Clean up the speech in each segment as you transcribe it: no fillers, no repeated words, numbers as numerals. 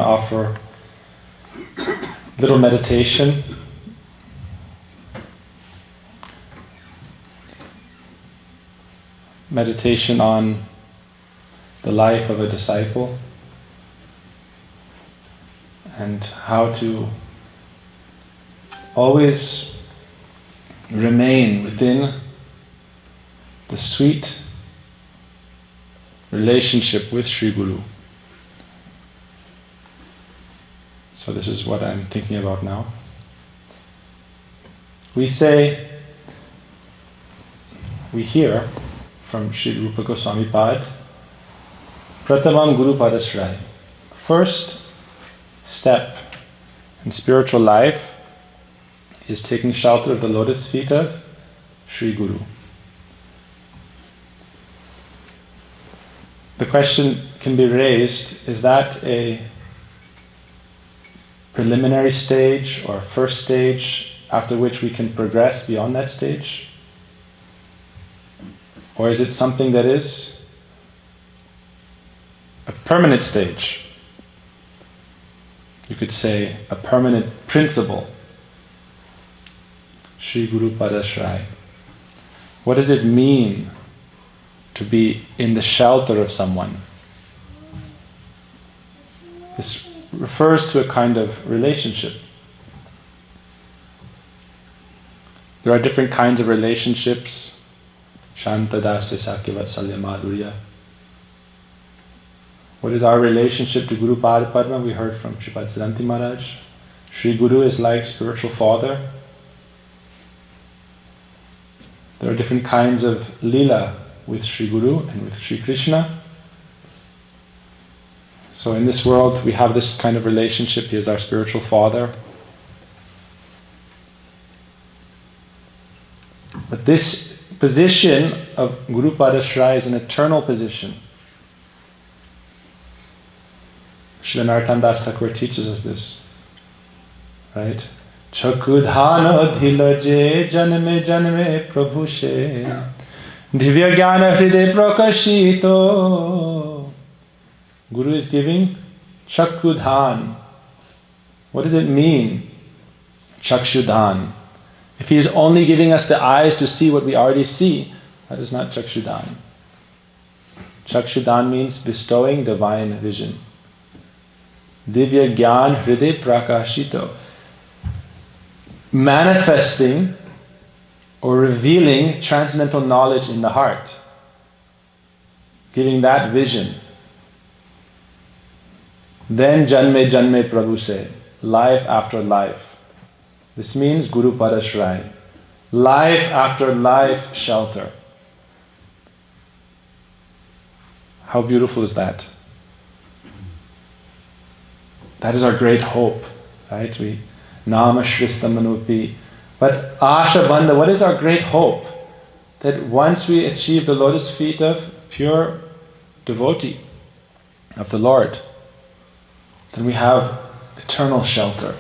to offer little meditation. Meditation on the life of a disciple and how to always remain within the sweet relationship with Sri Guru. So this is what I'm thinking about now. We hear from Sri Rupa Goswami Pad, Pratamam Guru Padasrai. First step in spiritual life is taking shelter of the lotus feet of Sri Guru. The question can be raised, is that a preliminary stage or first stage after which we can progress beyond that stage? Or is it something that is a permanent stage? You could say a permanent principle. Sri Guru Padasrai. What does it mean to be in the shelter of someone? This refers to a kind of relationship. There are different kinds of relationships. Shanta Dasya Sakya Vatsalya Madhurya. What is our relationship to Guru Pada Padma? We heard from Sripad Siddhanti Maharaj. Sri Guru is like spiritual father. There are different kinds of lila with Sri Guru and with Sri Krishna. So in this world we have this kind of relationship. He is our spiritual father. But this position of Guru Padasrai is an eternal position. Srila Narottam Das Thakur teaches us this. Right? Chakudhana dhilaje janme janme prabhushe divya jnana hriday prakashito. Guru is giving chakudhan. What does it mean? Chakshudhan. If he is only giving us the eyes to see what we already see, that is not chakshudhan. Chakshudhan means bestowing divine vision. Divya Gyan Hriday Prakashito. Manifesting or revealing transcendental knowledge in the heart. Giving that vision. Then Janme Janme Prabhu say, life after life. This means Guru Padasrai. Life after life shelter. How beautiful is that? That is our great hope, right? We Nama Shrista Manupi. But Asha Bandha, what is our great hope? That once we achieve the lotus feet of pure devotee of the Lord, then we have eternal shelter.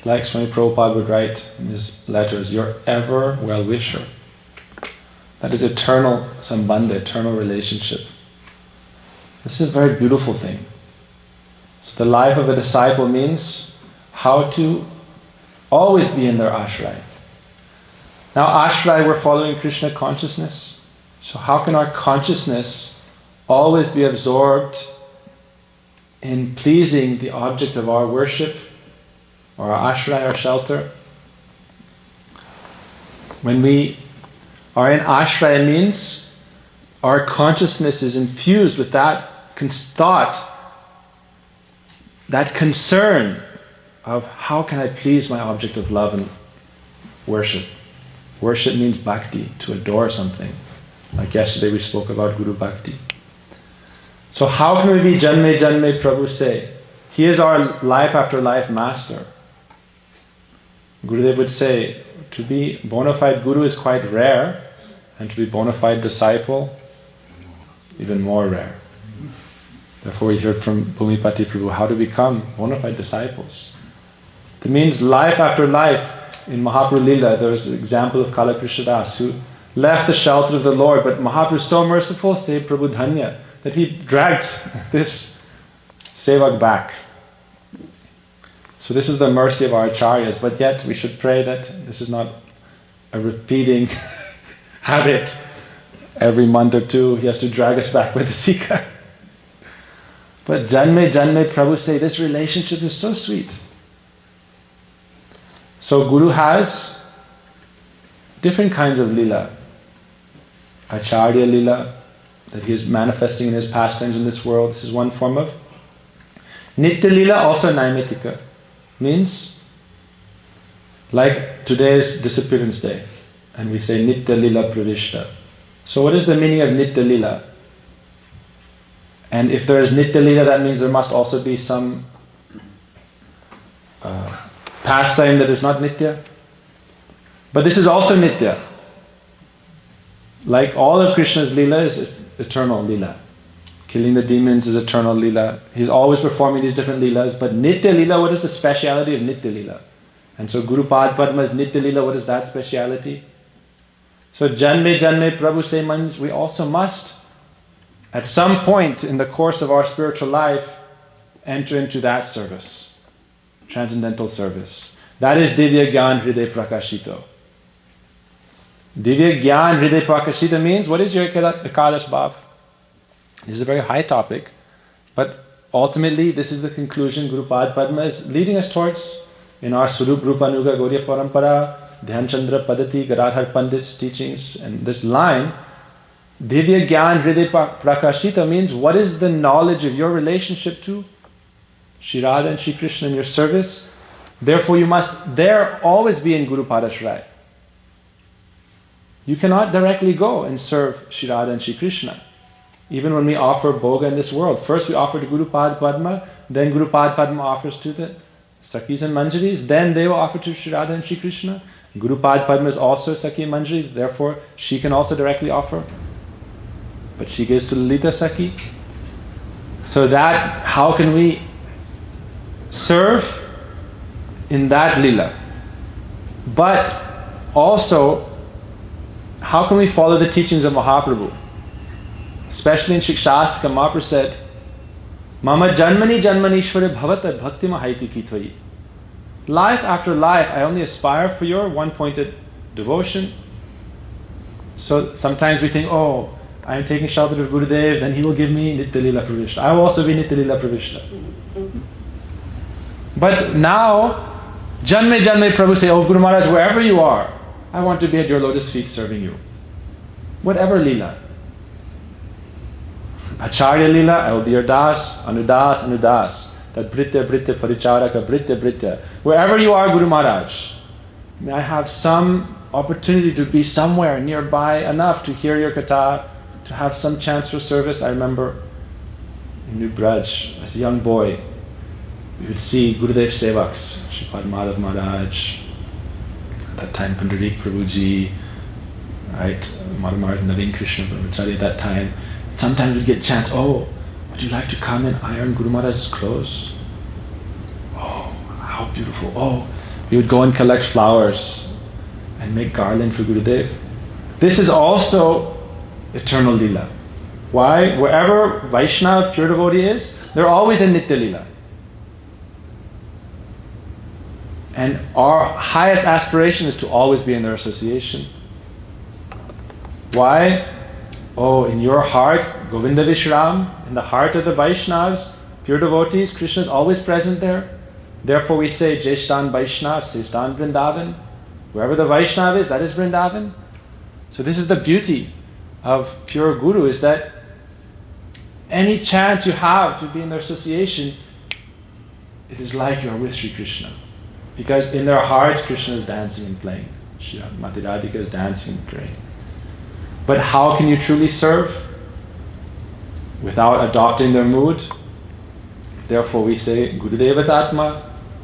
Like Swami Prabhupada would write in his letters, your ever well-wisher. That is eternal sambandha, eternal relationship. This is a very beautiful thing. So the life of a disciple means how to always be in their ashray. Now ashray, we're following Krishna consciousness. So how can our consciousness always be absorbed in pleasing the object of our worship, or our ashray, our shelter? When we are in ashray, means our consciousness is infused with that thought, that concern of how can I please my object of love and worship. Worship means bhakti, to adore something. Like yesterday we spoke about Guru Bhakti. So how can we be Janme Janme Prabhu say? He is our life after life master. Gurudev would say, to be bona fide Guru is quite rare, and to be bona fide disciple, even more rare. Therefore we heard from Bhumipati Prabhu how to become bona fide disciples. That means life after life. In Mahaprabhu Lila, there was an example of Kala Krishna Das who left the shelter of the Lord, but Mahaprabhu is so merciful, say Prabhu Dhanya, that he dragged this sevak back. So this is the mercy of our acharyas, but yet we should pray that this is not a repeating habit. Every month or two he has to drag us back with the Sika. But Janme Prabhu say this relationship is so sweet. So Guru has different kinds of lila. Acharya lila, that he is manifesting in his pastimes in this world. This is one form of. Nitya lila, also Naimitika, means like today's Disappearance Day, and we say Nitya lila pravishta. So what is the meaning of Nitya lila? And if there is Nitya lila, that means there must also be some pastime that is not Nitya. But this is also Nitya. Like all of Krishna's lila is eternal lila. Killing the demons is eternal lila. He's always performing these different lilas. But Nitya lila, what is the speciality of Nitya lila? And so Guru Pad Padma's Nitya lila, what is that speciality? So Janme Prabhu say means we also must, at some point in the course of our spiritual life, enter into that service, transcendental service. That is Divya Gyan Hriday Prakashito. Divya Gyan Hriday Prakashita means, what is your Ekadash Bhav? This is a very high topic, but ultimately this is the conclusion Guru Pad Padma is leading us towards in our Swarup Rupanuga Gauriya Parampara, Dhyan Chandra Padati, Garadhar Pandit's teachings, and this line, Divya Gyan Hriday Prakashita means what is the knowledge of your relationship to Shri Radha and Shri Krishna in your service. Therefore you must there always be in Guru Padashray. You cannot directly go and serve Shri Radha and Shri Krishna. Even when we offer bhoga in this world, first we offer to Guru Pad Padma, then Guru Pad Padma offers to the Sakhis and Manjaris, then they will offer to Shri Radha and Shri Krishna. Guru Pad Padma is also Sakhi and Manjari, therefore she can also directly offer. But she gives to Lalita Sakhi. So that, how can we serve in that lila? But also, how can we follow the teachings of Mahaprabhu? Especially in Shikshastra, Mahaprabhu said, Mama janmani janmanishvara bhavata bhakti mahaiti kitvayi. Life after life, I only aspire for your one-pointed devotion. So sometimes we think, oh, I am taking shelter of Gurudev, then he will give me Nitya Lila Pravishta. I will also be Nitya Lila Pravishta. But now, Janme Prabhu say, oh Guru Maharaj, wherever you are, I want to be at your lotus feet serving you. Whatever Lila. Acharya Lila, I will be your Das, Anudas. That Britya Paricharaka, Britya. Wherever you are, Guru Maharaj, may I have some opportunity to be somewhere nearby enough to hear your katha, to have some chance for service. I remember in New Braj, as a young boy, we would see Gurudev Sevaks, Sripad Madhav Maharaj, at that time Pundarik Prabhuji, right, Maharaj Naveen Krishna Brahmachari at that time. Sometimes we'd get a chance, oh, would you like to come and iron Guru Maharaj's clothes? Oh, how beautiful. Oh, we would go and collect flowers and make garland for Gurudev. This is also eternal lila. Why? Wherever Vaishnava, pure devotee is, they're always in Nitya lila. And our highest aspiration is to always be in their association. Why? Oh, in your heart, Govinda Vishram, in the heart of the Vaishnavas, pure devotees, Krishna is always present there. Therefore we say, Jeshtan Vaishnav, Sestan Vrindavan. Wherever the Vaishnava is, that is Vrindavan. So this is the beauty of pure Guru, is that any chance you have to be in their association, it is like you are with Sri Krishna. Because in their hearts, Krishna is dancing and playing. Shri Mati Radhika is dancing and playing. But how can you truly serve? Without adopting their mood. Therefore we say, Gurudeva Tatma,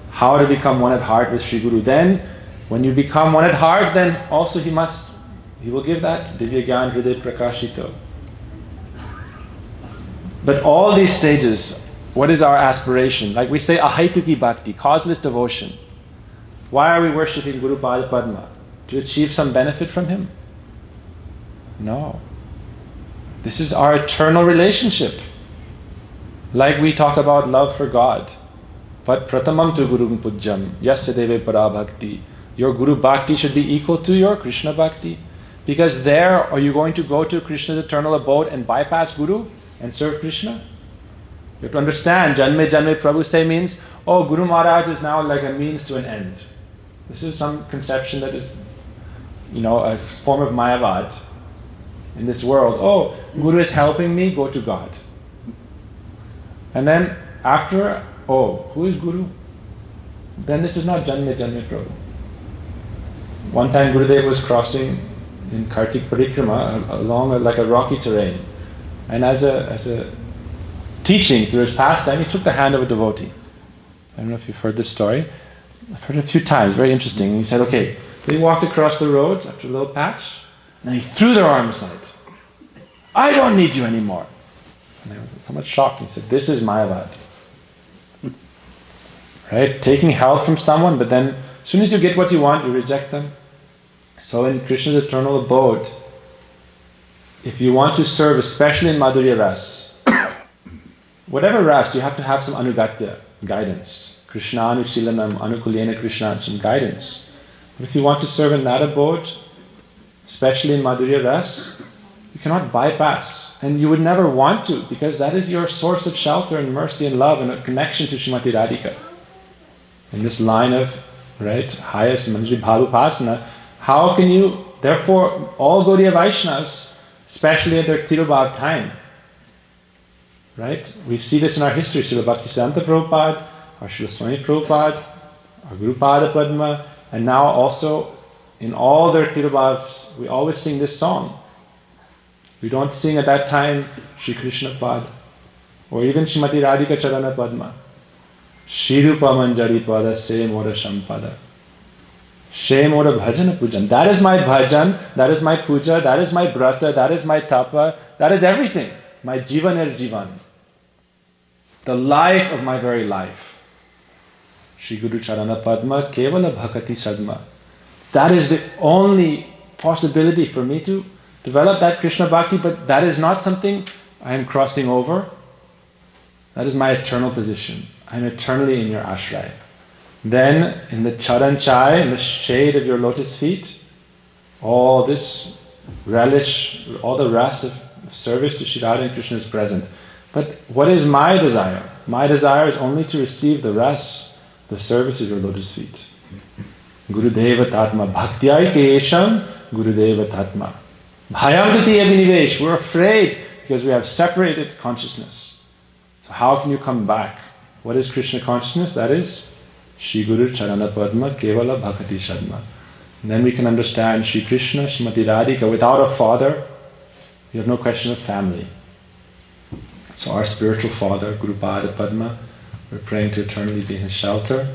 how to become one at heart with Sri Guru. Then, when you become one at heart, then also he will give that Divya Gyan Hriday Prakashito. But all these stages, what is our aspiration? Like we say, Ahaituki Bhakti, causeless devotion. Why are we worshipping Guru Pada Padma? To achieve some benefit from him? No. This is our eternal relationship. Like we talk about love for God. But pratamam tu gurung pujjam, yasya deve para bhakti. Your Guru Bhakti should be equal to your Krishna Bhakti. Because there, are you going to go to Krishna's eternal abode and bypass Guru and serve Krishna? You have to understand, Janme Janme Prabhu say means, oh, Guru Maharaj is now like a means to an end. This is some conception that is, a form of Mayavad in this world. Oh, Guru is helping me, go to God. And then after, oh, who is Guru? Then this is not Janme Janme Prabhu. One time Gurudeva was crossing in Kartik Parikrama along like a rocky terrain. And as a teaching through his pastime, he took the hand of a devotee. I don't know if you've heard this story. I've heard it a few times, very interesting. And he said, okay, they walked across the road after a little patch, and he threw their arm aside. I don't need you anymore. And they were somewhat shocked. He said, this is Mayavad. Right? Taking help from someone, but then as soon as you get what you want, you reject them. So in Krishna's eternal abode, if you want to serve, especially in Madhurya Ras, whatever ras, you have to have some anugatya, guidance. Krishna anushīlanam, anukulena Krishna, some guidance. But if you want to serve in that abode, especially in Madhurya Ras, you cannot bypass. And you would never want to, because that is your source of shelter and mercy and love and a connection to Srimati Radhika. In this line of, highest Manjari Bhavupasana, how can you, therefore, all Gaudiya Vaishnavas, especially at their Tirubhav time, we see this in our history, Srila Bhaktivedanta Prabhupada, our Srila Swami Prabhupada, our Guru Pada Padma, and now also in all their Tirubhavs, we always sing this song. We don't sing at that time Shri Krishna Pad, or even Srimati Radhika Charana Padma. Shirupa Manjari Pada Se Mora Shampada. She Mora Bhajana Pujan. That is my bhajan, that is my puja, that is my brata, that is my tapa, that is everything. My jivan jivan. The life of my very life. Shri Guru Charana Padma Kevala Bhakati Sadma. That is the only possibility for me to develop that Krishna Bhakti, but that is not something I am crossing over. That is my eternal position. I am eternally in your ashraya. Then, in the charan chai, in the shade of your lotus feet, all this relish, all the ras of service to Shri Radha and Krishna is present. But what is my desire? My desire is only to receive the ras, the service of your lotus feet. Gurudeva Tatma Bhaktyai Kesham Gurudeva Tatma. Bhayam Tatiya Vinivesh. We're afraid because we have separated consciousness. So how can you come back? What is Krishna consciousness? That is Shri Guru Charana Padma Kevala Bhakati Shadma. And then we can understand Shri Krishna, Srimati Radhika. Without a father, we have no question of family. So our spiritual father, Guru Pada Padma, we're praying to eternally be in his shelter.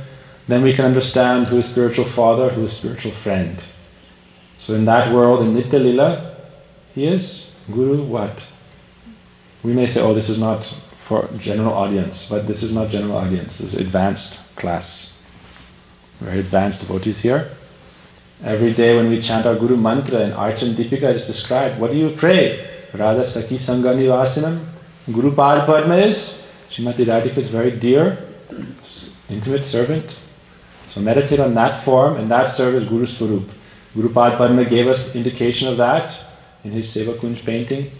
Then we can understand who is spiritual father, who is spiritual friend. So in that world, in Nitya Lila, he is Guru what? We may say, oh, this is not for general audience, but this is not general audience, this is advanced class. Very advanced devotees here. Every day when we chant our Guru Mantra and Archan Deepika is described, what do you pray? Radha Sakhi Sangha Nivasinam. Guru Pad Padma is, Srimati Radhika is very dear, intimate servant. So meditate on that form and that serve as Guru Swarup. Guru Pad Padma gave us indication of that in his Seva Kunj painting.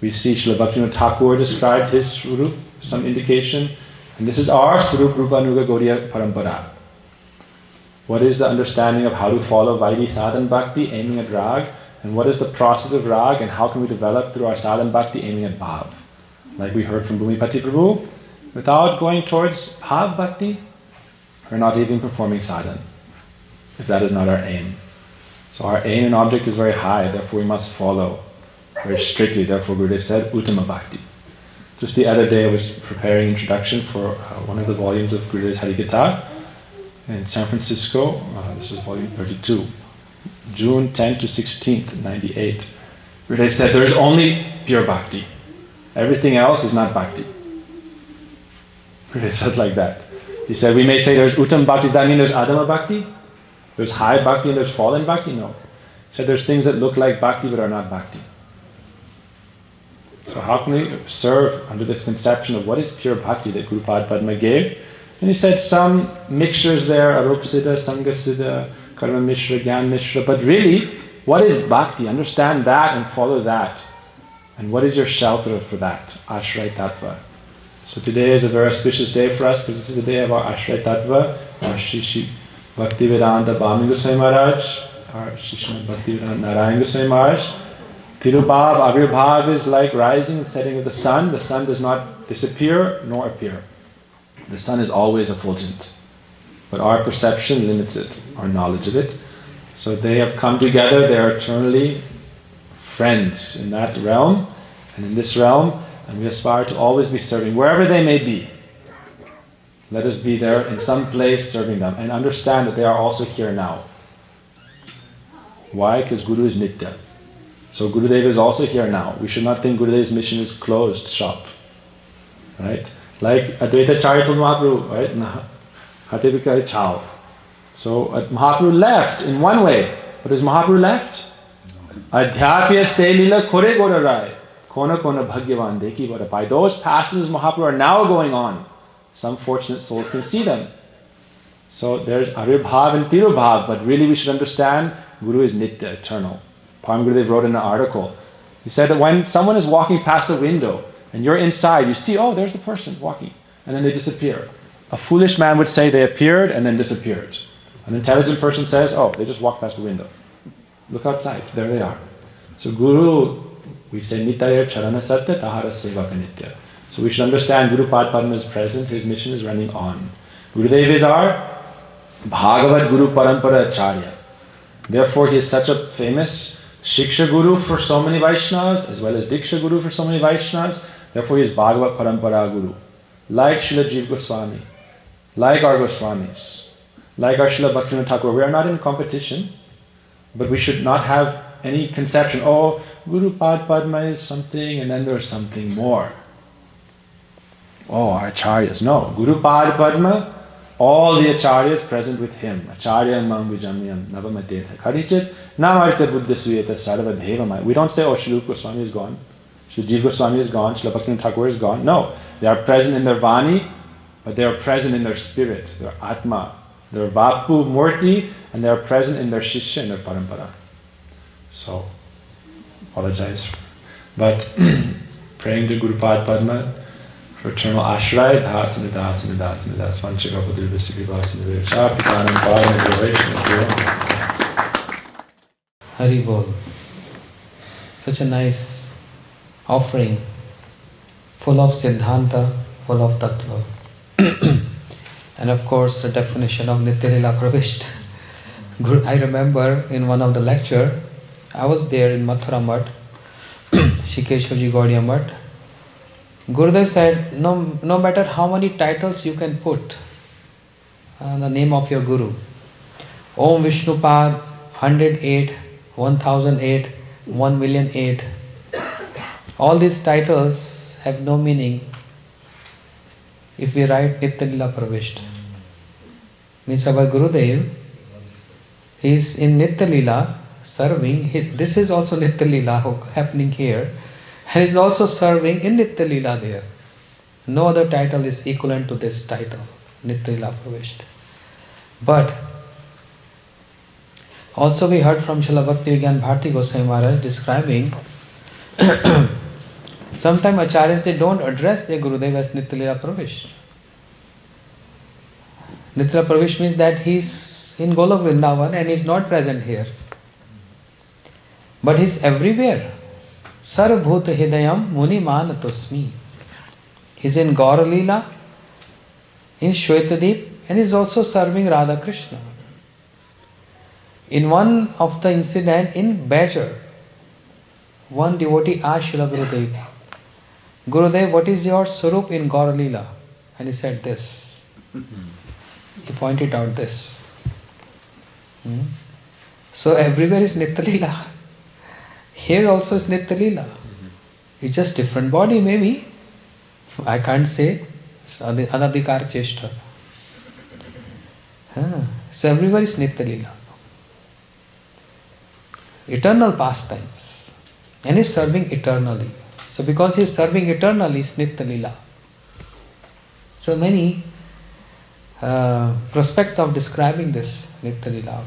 We see Srila Bhaktivinoda Thakur described his Swarup, some indication. And this is our Swarup Rupa Nuga Gaudiya Parampara. What is the understanding of how to follow Vaidhi Sadhan Bhakti, aiming at Rag? And what is the process of Rag, and how can we develop through our Sadhan Bhakti, aiming at Bhav? Like we heard from Bhumipati Prabhu, without going towards Bhav Bhakti, we're not even performing sadhan, if that is not our aim. So our aim and object is very high, therefore we must follow very strictly. Therefore Gurudev said, Uttama Bhakti. Just the other day I was preparing introduction for one of the volumes of Gurudev's Hari-katha in San Francisco. This is volume 32. June 10th to 16th, 98. Gurudev said there is only pure Bhakti. Everything else is not Bhakti. Gurudev said like that. He said, we may say there's Uttam Bhakti, does that mean there's Adama Bhakti? There's high Bhakti and there's fallen Bhakti? No. He said there's things that look like Bhakti but are not Bhakti. So how can we serve under this conception of what is pure Bhakti that Guru Pad Padma gave? And he said some mixtures there, Arup Siddha, Sangha Siddha, Karma Mishra, Gyan Mishra. But really, what is bhakti? Understand that and follow that. And what is your shelter for that? Ashray Tattva. So today is a very auspicious day for us because this is the day of our Ashray Tattva, our Shri Bhaktivedanta Gosvami Maharaj, our Srimad Bhaktivedanta Narayana Goswami Maharaj. Tirubhav, Avirbhav is like rising and setting of the sun. The sun does not disappear nor appear. The sun is always effulgent. But our perception limits it, our knowledge of it. So they have come together, they are eternally friends in that realm and in this realm, and we aspire to always be serving, wherever they may be. Let us be there in some place serving them and understand that they are also here now. Why? Because Guru is Nitya. So Gurudeva is also here now. We should not think Gurudeva's mission is closed shop. Right? Like Advaita Charita Mahaprabhu, right? Hatebikari Chao. So Mahaprabhu left in one way. But is Mahaprabhu left? Adhyapya se lila kore gora rai. Kona kona bhagyavan deki vada pai. Those passions of Mahaprabhu are now going on. Some fortunate souls can see them. So there's Avirbhav and Tirubhav, but really we should understand Guru is Nitya, eternal. Param Gurudev wrote in an article, he said that when someone is walking past a window and you're inside, you see, oh, there's the person walking, and then they disappear. A foolish man would say they appeared and then disappeared. An intelligent person says, oh, they just walked past the window. Look outside, there they are. So Guru, we say, Nitaya Charana Satya Tahara Sevaka Nitya. So we should understand Guru Pad Padma is present, his mission is running on. Gurudev is our Bhagavat Guru Parampara Acharya. Therefore he is such a famous Shiksha Guru for so many Vaishnavas, as well as Diksha Guru for so many Vaishnavas. Therefore he is Bhagavat Parampara Guru. Like Srila Jiva Goswami, like our Goswamis, like our Srila Bhaktivinoda Thakur. We are not in competition, but we should not have any conception, oh, Guru Pad Padma is something and then there's something more. Oh, our acharyas. No, Guru Pad Padma, all the acharyas present with him. Acharya mam vijamyam navamadetha karichit namarita buddhisuyeta sarva devamai. We don't say, oh, Srila Goswami is gone, Srila Jiva Goswami is gone, Srila Bhaktivinoda Thakur is gone. No, they are present in their Vani, but they are present in their spirit, their Atma, their Vapu Murti, and they are present in their Shishya, in their Parampara. So, apologize. But praying to Guru Pad Padma for eternal ashray, dhasana, dhasana, dhasana, dhasana, vanchakapadri visiki vasana, virsha, pitanam, padam, duration. Hari Bol. Such a nice offering, full of Siddhanta, full of Tattva. And of course, the definition of Nitya Lila Pravishta. I remember in one of the lecture, I was there in Mathura Mutt, Shikeshavji Gaudiya Mutt. Gurudev said, no matter how many titles you can put the name of your Guru, Om Vishnupad, 108, 1008, 1,000,008, all these titles have no meaning if we write Nitya Lila Pravishta. Means our Gurudev, he is in Nitya Lila serving, this is also Nitya Lila happening here, and is also serving in Nitya Lila there. No other title is equivalent to this title, Nitya Lila Pravishta. But also we heard from Srila Bhaktivedanta Bharati Goswami Maharaj describing sometimes acharyas, they don't address their Gurudev as Nitya Lila Pravishta. Nitya Lila Pravishta means that he is in Golok Vrindavan and he is not present here. But he is everywhere. Sarvabhuta Hidayam Muni Manatosmi. He is in Gaura Leela, in Shwetadeep, and is also serving Radha Krishna. In one of the incident in Bajor, one devotee asked Srila Gurudev, Gurudev, what is your Swarup in Gaura Leela? And he said this. He pointed out this. So everywhere is Nitya Leela. Here also is Nitya Leela. It's just different body maybe. I can't say. It's Anadhikar Cheshta. So everywhere is Nitya Leela. Eternal pastimes. And he's serving eternally. So because he is serving eternally, it's Nitya Leela. So many prospects of describing this Nitya Lila.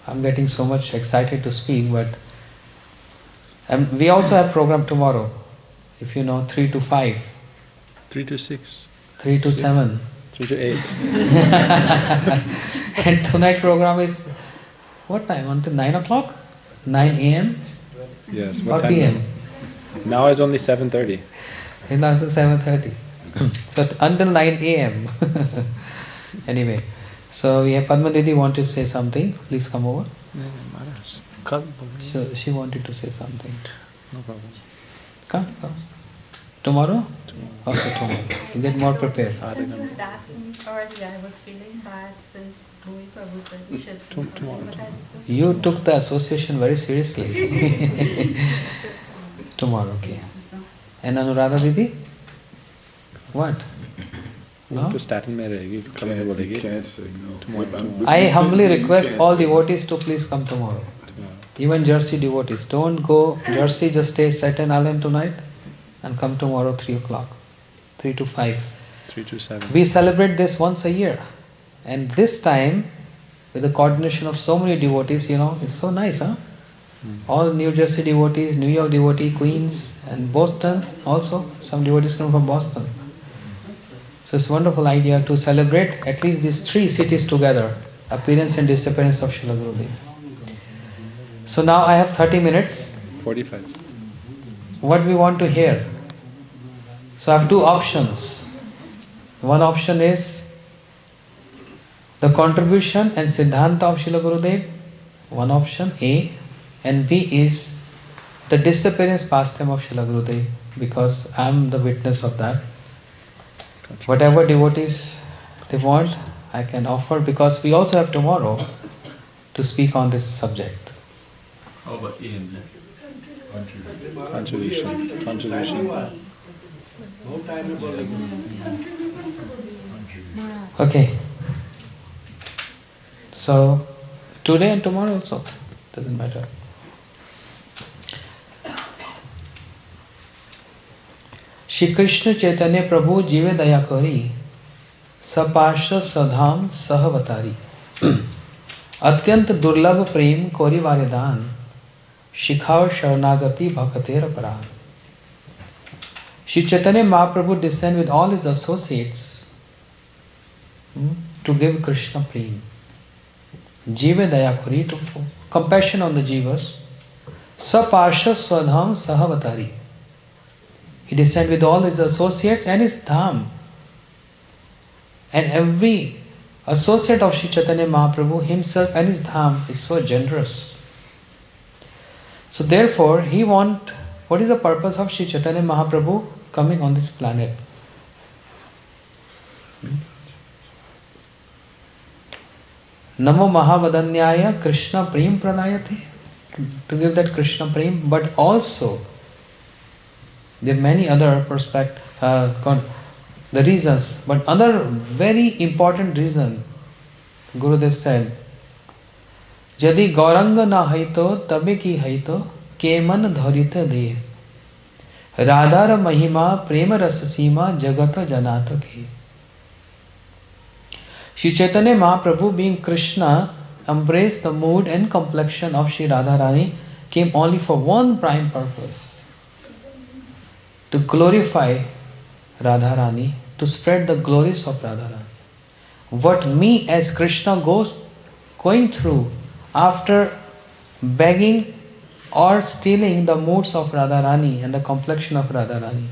I'm getting so much excited to speak, but we also have program tomorrow. If you know, 3 to 5. 3 to 6. 3 to 7. 3 to 8. And tonight program is what time? Until 9 o'clock? 9 a.m.? Yes. Or p.m.? Now it's only 7:30. Now it's 7:30. So until 9 a.m. Anyway, so we have Padma Didi want to say something. Please come over. So she wanted to say something. No problem. Come. Tomorrow? Okay, tomorrow. You get more prepared. Since you had asked me earlier, I was feeling bad since Bhumi Prabhu said we should say something, but I You took the association very seriously. Tomorrow, okay. And Anuradha Didi? What? No? To Staten में रहेगी, कल में बोलेगी. Can't say no. Tomorrow. I humbly request all devotees to please come tomorrow. Even Jersey devotees. Don't go Jersey, just stay Staten Island tonight and come tomorrow 3 o'clock. 3 to 5. 3 to 7. We celebrate this once a year. And this time, with the coordination of so many devotees, it's so nice, huh? All New Jersey devotees, New York devotee, Queens, and Boston also. Some devotees come from Boston. So it's a wonderful idea to celebrate at least these 3 cities together. Appearance and disappearance of Srila Gurudeva. So now I have 30 minutes. 45. What we want to hear. So I have 2 options. One option is the contribution and Siddhanta of Srila Gurudeva. One option, A. And B is the disappearance pastime of Srila Gurudeva, because I am the witness of that. Whatever devotees they want, I can offer, because we also have tomorrow to speak on this subject. How about Ian? Contribution. Okay. So, today and tomorrow also, doesn't matter. Shri Krishna Chaitanya Prabhu Jive Daya Kari Sapasha Sadham Sahavatari Atyant Durlabh Prem Kori Varidan Shikhav Sharanagati Bhakatera Paran. Shri Chaitanya Mahaprabhu descended with all his associates to give Krishna Prem. Jive Daya Kari, to compassion on the jivas. Sapasha Swadham Sahavatari. He descended with all his associates and his dham. And every associate of Sri Chaitanya Mahaprabhu, himself and his dham, is so generous. So therefore, what is the purpose of Sri Chaitanya Mahaprabhu coming on this planet? Namo Mahavadanyaya Krishna Prem Pranayate. To give that Krishna Prem, but also there are many other the reasons, but other very important reason, Gurudev said, Jadi Gauranga na haito, tabe ki haito, keman dharita de. Radhara mahima prema rasasima jagata janata ke. Shri Chaitanya Mahaprabhu, being Krishna, embraced the mood and complexion of Shri Radharani, came only for one prime purpose: to glorify Radharani, to spread the glories of Radharani. What me as Krishna going through after begging or stealing the moods of Radharani and the complexion of Radharani,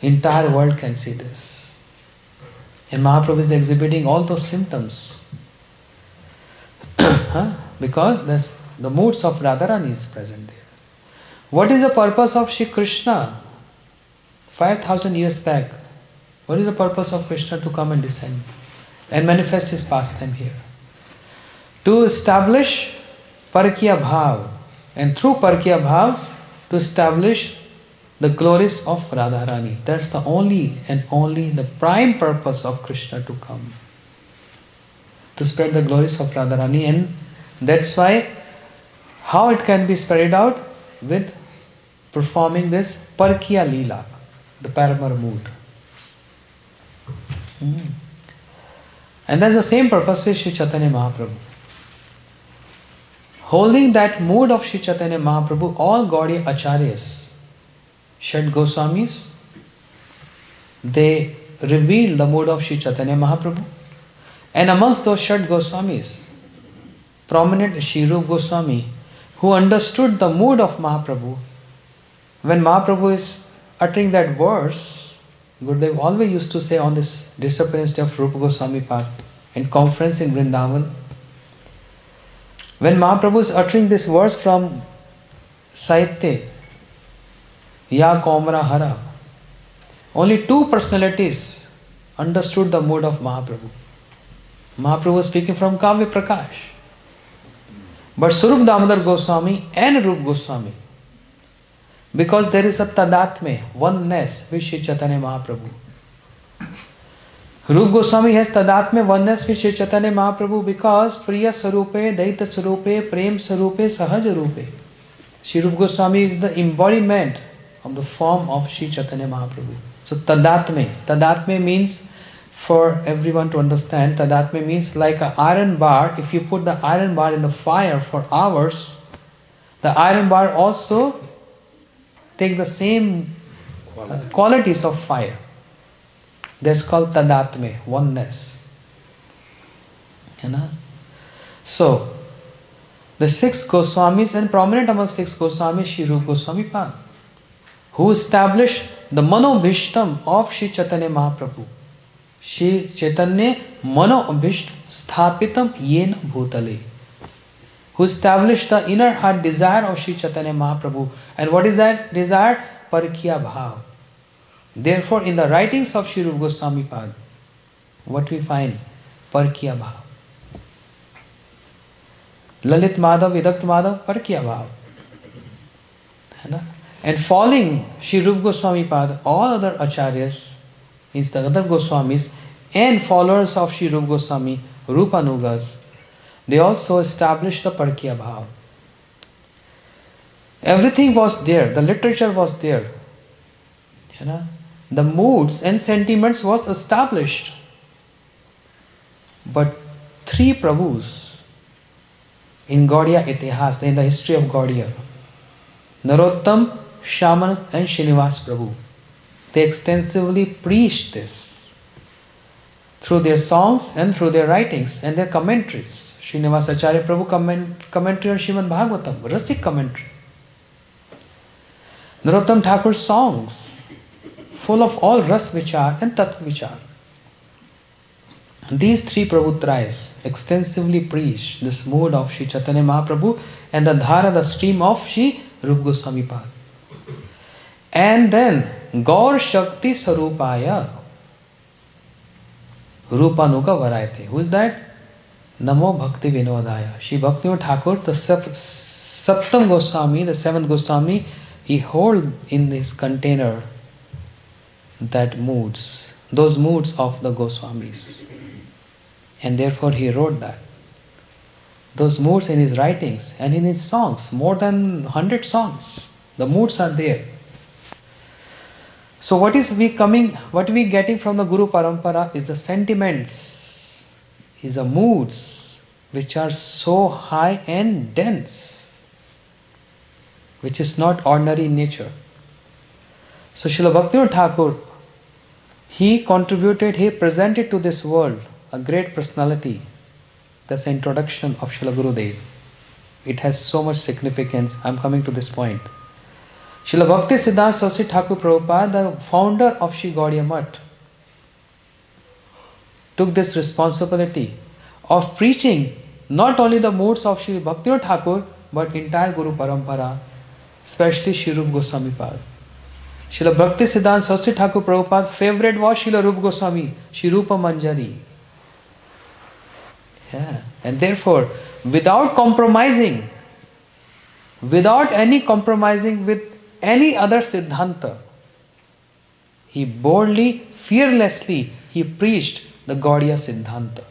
entire world can see this. And Mahaprabhu is exhibiting all those symptoms. Because the moods of Radharani is present there. What is the purpose of Shri Krishna? 5,000 years back, what is the purpose of Krishna to come and descend and manifest his pastime here? To establish Parkya Bhav, and through Parkya Bhav to establish the glories of Radharani. That's the only the prime purpose of Krishna to come. To spread the glories of Radharani, and that's why how it can be spread out with performing this Parkya Leela, the Paramar mood. And that's the same purpose with Sri Chaitanya Mahaprabhu. Holding that mood of Sri Chaitanya Mahaprabhu, all Gaudiya Acharyas, Shad Goswamis, they revealed the mood of Sri Chaitanya Mahaprabhu. And amongst those Shad Goswamis, prominent Sri Rupa Goswami, who understood the mood of Mahaprabhu, when Mahaprabhu is uttering that verse, Gurudev always used to say on this disappearance day of Rupa Goswami Pad in conference in Vrindavan, when Mahaprabhu is uttering this verse from Sahitya, Ya Komra Hara, only two personalities understood the mood of Mahaprabhu. Mahaprabhu was speaking from Kavya Prakash. But Swarup Damodar Goswami and Rup Goswami, because there is a tadatme, oneness with Sri Chaitanya Mahaprabhu. Rup Goswami has tadatme, oneness with Sri Chaitanya Mahaprabhu because Priya Sarupe, Daita Sarupe, Prem Sarupe, Sahaj Rupe. Sri Rup Goswami is the embodiment of the form of Sri Chaitanya Mahaprabhu. So tadatme means, for everyone to understand, tadatme means like an iron bar. If you put the iron bar in the fire for hours, the iron bar also take the same qualities of fire. That's called tadatme, oneness. You know? So, the 6 Goswamis, and prominent among 6 Goswamis, Sri Rupa Goswami Pad, who established the Mano-bhishtam of Sri Chaitanya Mahaprabhu. Sri Chaitanya Mano-bhisht sthapitam yena bhutale, who established the inner heart desire of Sri Chaitanya Mahaprabhu. And what is that desire? Parikya bhav. Therefore, in the writings of Sri Rupa Goswami Pad, what we find? Parikya bhav. Lalit Madhav, Vidakt Madhav, Parikya bhav. And following Sri Rupa Goswami Pad, all other acharyas, means the other Goswamis, and followers of Sri Rupa Goswami, Rupanugas, they also established the Parikya bhav. Everything was there, the literature was there. You know? The moods and sentiments was established. But 3 Prabhus in Gaudiya Itihas, in the history of Gaudiya, Narottam, Shaman and Srinivas Prabhu, they extensively preached this through their songs and through their writings and their commentaries. Srinivas Acharya Prabhu commentary on Srimad Bhagavatam, Rasik commentary. Narottam Thakur's songs, full of all Ras Vichar and Tat Vichar. These 3 Prabhutrais extensively preached this mood of Sri Chaitanya Mahaprabhu and the dhara, the stream of Sri Rupa Goswami Pad. And then Gaur Shakti Sarupaya Rupanuga Varayate. Who is that? Namo Bhakti Vinodaya. Shri Bhaktivinoda Thakur, the Saptam Goswami, the 7th Goswami, he hold in his container that moods, those moods of the Goswamis. And therefore he wrote that. Those moods in his writings and in his songs, more than 100 songs, the moods are there. So what we getting from the Guru Parampara is the sentiments, is the moods which are so high and dense, which is not ordinary in nature. So Srila Bhaktivinoda Thakur, he presented to this world a great personality. That's the introduction of Srila Gurudeva. It has so much significance. I am coming to this point. Srila Bhakti Siddhanta Saraswati Thakur Prabhupada, the founder of Sri Gaudiya Math, took this responsibility of preaching not only the moods of Sri Bhaktivinoda Thakur, but entire Guru Parampara, especially Sri Rupa Goswami Pad. Srila Bhakti Siddhanta Saraswati Thakur Prabhupada's favorite was Srila Rupa Goswami, Sri Rupa Manjari. Yeah. And therefore, without any compromising with any other Siddhanta, he boldly, fearlessly, he preached the Gaudiya Siddhanta.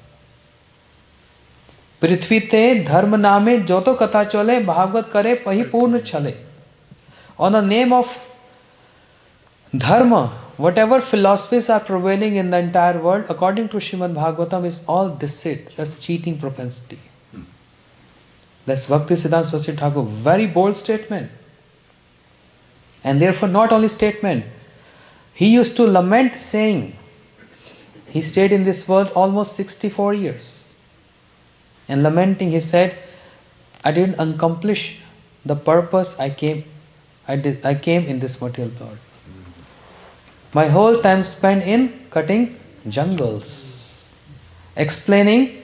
Prithvi te dharma name joto katha chole, bhagavad kare pahi purna chale. On the name of Dharma, whatever philosophies are prevailing in the entire world, according to Srimad Bhagavatam, is all deceit. That's cheating propensity. That's Bhakti Siddhanta Saraswati Thakur. Very bold statement. And therefore, not only statement, he used to lament saying, he stayed in this world almost 64 years. And lamenting, he said, I didn't accomplish the purpose I came in this material world. My whole time spent in cutting jungles, explaining,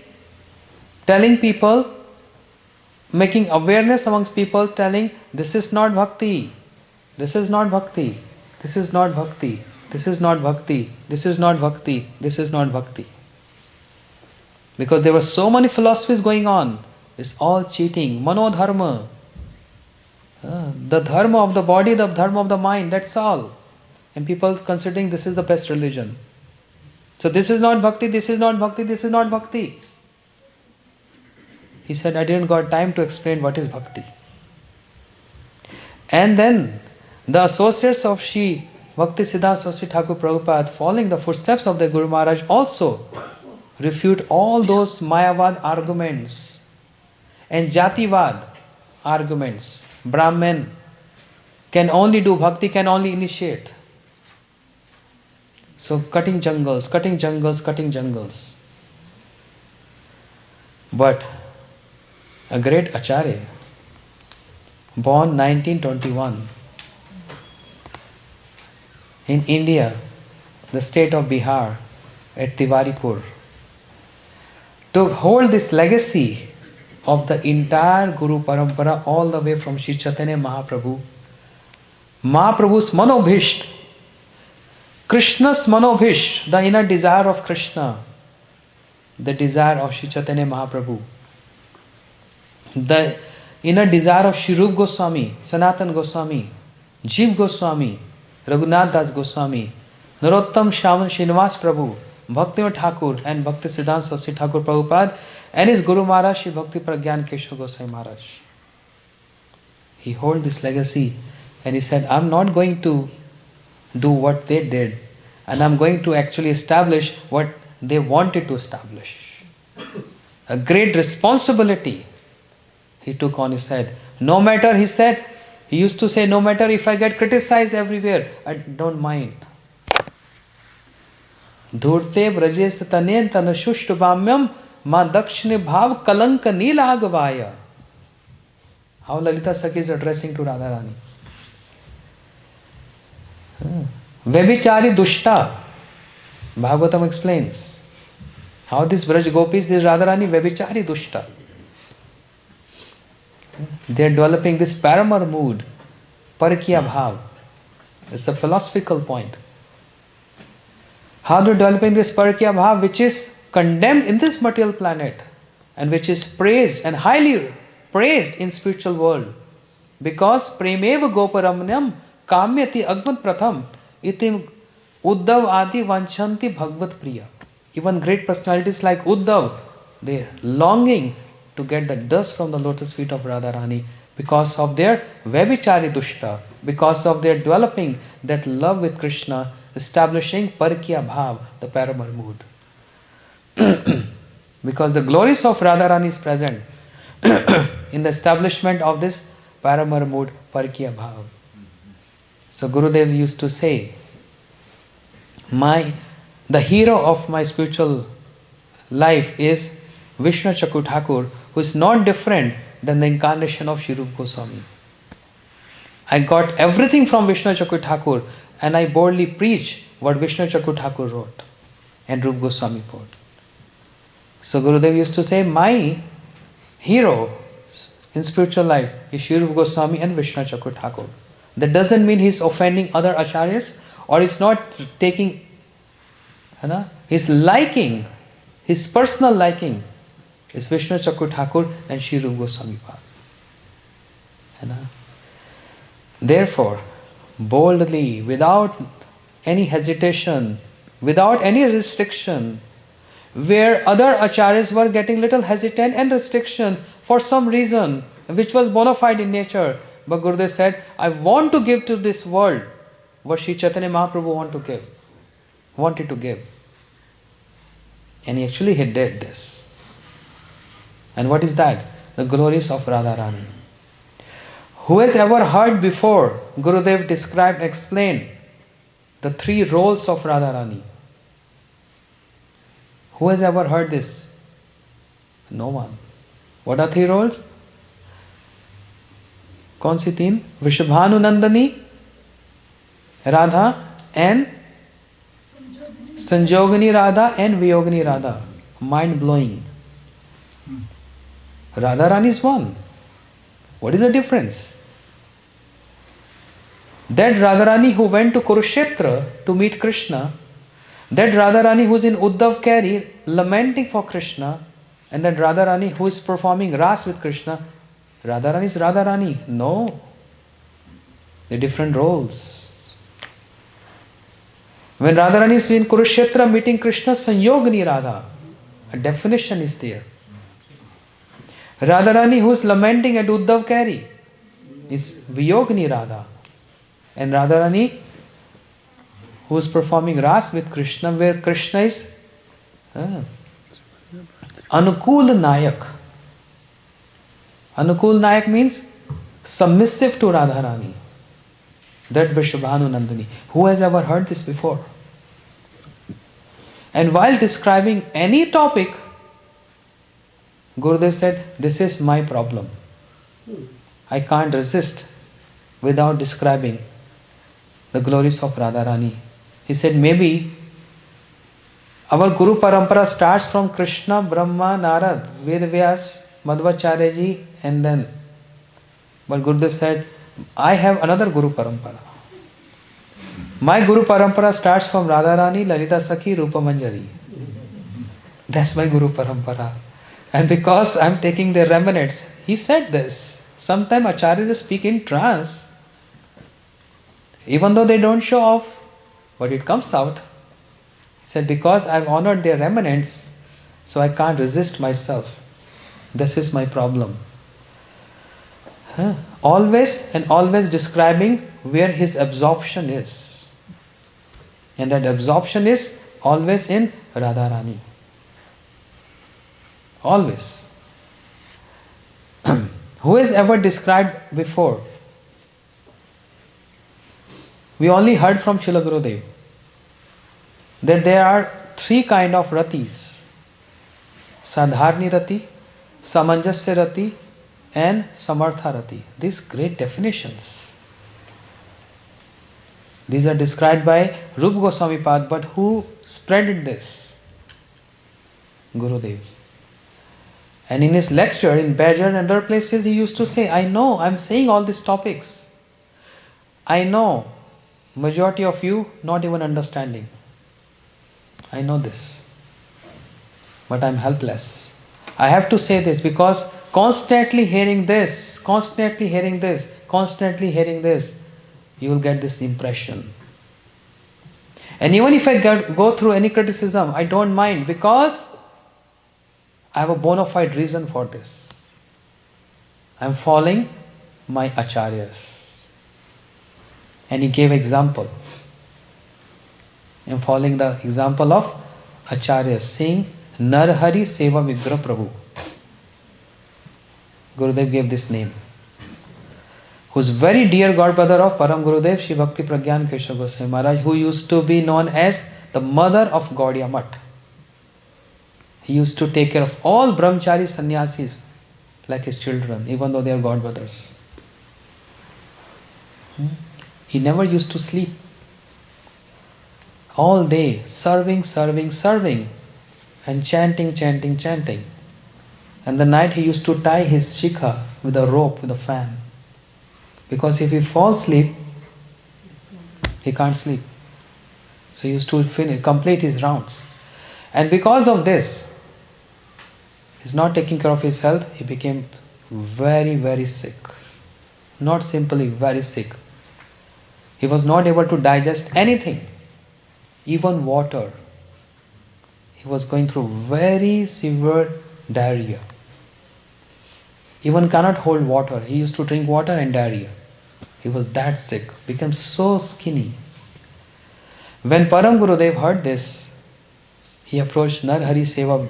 telling people, making awareness amongst people, telling, this is not bhakti, this is not bhakti, this is not bhakti, this is not bhakti, this is not bhakti, this is not bhakti. Because there were so many philosophies going on. It's all cheating. Manodharma. The dharma of the body, the dharma of the mind, that's all. And people considering this is the best religion. So this is not bhakti, this is not bhakti, this is not bhakti. He said, I didn't got time to explain what is bhakti. And then the associates of Shri Bhakti Siddhanta Saraswati Thakur Prabhupada, following the footsteps of the Guru Maharaj, also refute all those Mayavad arguments and Jativad arguments. Brahman can only do bhakti, can only initiate. So cutting jungles, cutting jungles, cutting jungles. But a great Acharya, born 1921 in India, the state of Bihar, at Tiwaripur, to hold this legacy of the entire Guru Parampara all the way from Sri Chaitanya Mahaprabhu. Mahaprabhu's Manobhisht, Krishna's Manobhisht, the inner desire of Krishna, the desire of Sri Chaitanya Mahaprabhu, the inner desire of Shri Rupa Goswami, Sanatan Goswami, Jiv Goswami, Raghunath Das Goswami, Narottam Shaman Srinivas Prabhu, Bhaktivinoda Thakur and Bhakti Siddhanta Saraswati Thakur Prabhupada, and his Guru Maharaj, Shri Bhakti Pragyan Keshava Goswami Maharaj. He held this legacy and he said, I'm not going to do what they did, and I'm going to actually establish what they wanted to establish. A great responsibility he took on his head. No matter, he said, he used to say, no matter if I get criticized everywhere, I don't mind. Dhurte brajes tanen tanashushtu bhamyam ma dakshne bhav kalanka nilagavaya. How Lalita Sakhi is addressing to Radharani. Vebichari dushta. Bhagavatam explains how this Braj Gopis, this Radharani, Vebichari dushta. They are developing this paramar mood, Parakya bhav. It's a philosophical point. How they are developing this Parakya bhav, which is condemned in this material planet and which is praised and highly praised in spiritual world. Because premeva goparamnyam kamyati agmat pratham itim Uddhav adi vanchanti bhagvat priya. Even great personalities like Uddhav, they are longing to get the dust from the lotus feet of Radharani because of their Vebichari dushta, because of their developing that love with Krishna, establishing Parakya bhav, the paramar mood. Because the glories of Radharani is present in the establishment of this paramar mood, Parakya bhav. So Gurudev used to say, the hero of my spiritual life is Vishnu Chakur Thakur, who is not different than the incarnation of Shri Rupa Goswami. I got everything from Vishnu Chakur Thakur and I boldly preach what Vishnu Chakur Thakur wrote and Rupa Goswami wrote. So Gurudev used to say, my hero in spiritual life is Shri Rupa Goswami and Vishnu Chakur Thakur. That doesn't mean he's offending other acharyas or he's not taking, he's liking, his personal liking is Vishnu Chakur Thakur and Shri Rupa Goswami Pad. Therefore, boldly, without any hesitation, without any restriction, where other acharyas were getting little hesitant and restriction for some reason which was bona fide in nature, but Gurudev said, I want to give to this world what Sri Chaitanya Mahaprabhu wanted to give. And he did this. And what is that? The glories of Radharani. Who has ever heard before Gurudev described, explained the 3 roles of Radharani? Who has ever heard this? No one. What are 3 roles? कौन सी 3? Vrishabhanu Nandani, Radha, and Sanjogini Radha and Viyogini Radha. Mind blowing. Radharani is one. What is the difference? That Radharani who went to Kurukshetra to meet Krishna, that Radharani who is in Uddhav Kari lamenting for Krishna, and that Radharani who is performing Ras with Krishna, Radharani is Radharani. No. They're different roles. When Radharani is in Kurukshetra meeting Krishna, Sanyogini Radha, a definition is there. Radharani who is lamenting at Uddhav Kari is Viyogini Radha. And Radharani who is performing Ras with Krishna, where Krishna is Anukul Nayak. Anukul Nayak means submissive to Radharani. That Vrishabhanu Nandani. Who has ever heard this before? And while describing any topic, Gurudev said, this is my problem. I can't resist without describing the glories of Radharani. He said, maybe our Guru Parampara starts from Krishna, Brahma, Narad, Vedvyas, Madhvacharya ji, and then. But Gurudev said, I have another Guru Parampara. My Guru Parampara starts from Radharani, Lalita Sakhi, Rupa Manjari. That's my Guru Parampara. And because I'm taking their remnants, he said this. Sometimes Acharyas speak in trance, even though they don't show off, but it comes out. He said, because I've honored their remnants, so I can't resist myself. This is my problem. Always and always describing where his absorption is. And that absorption is always in Radharani. Always. Who has ever described before? We only heard from Srila Gurudev that there are 3 kind of ratis. Sadharni rati, Samanjasya rati, and Samartha rati. These great definitions. These are described by Rupa Goswami Pad, but who spread this? Gurudev. And in his lecture in Bajar and other places, he used to say, I know, I'm saying all these topics. I know, majority of you not even understanding. I know this. But I'm helpless. I have to say this because constantly hearing this, you will get this impression. And even if I go through any criticism, I don't mind because I have a bona fide reason for this. I am following my acharyas. And he gave example. I am following the example of acharyas, saying Narhari Seva Vigra Prabhu. Gurudev gave this name. Who's very dear godbrother of Param Gurudev, Shri Bhakti Pragyan Keshav Goswami Maharaj, who used to be known as the mother of Gaudiya Math. He used to take care of all brahmachari sannyasis like his children, even though they are godbrothers. He never used to sleep. All day, serving, and chanting. And the night he used to tie his shikha with a rope, with a fan. Because if he falls asleep, he can't sleep. So he used to complete his rounds. And because of this, he's not taking care of his health, he became very, very sick. Not simply very sick. He was not able to digest anything, even water. He was going through very severe diarrhea. Even cannot hold water. He used to drink water and diarrhea. He was that sick, became so skinny. When Param Gurudev heard this, he approached Narhari Seva,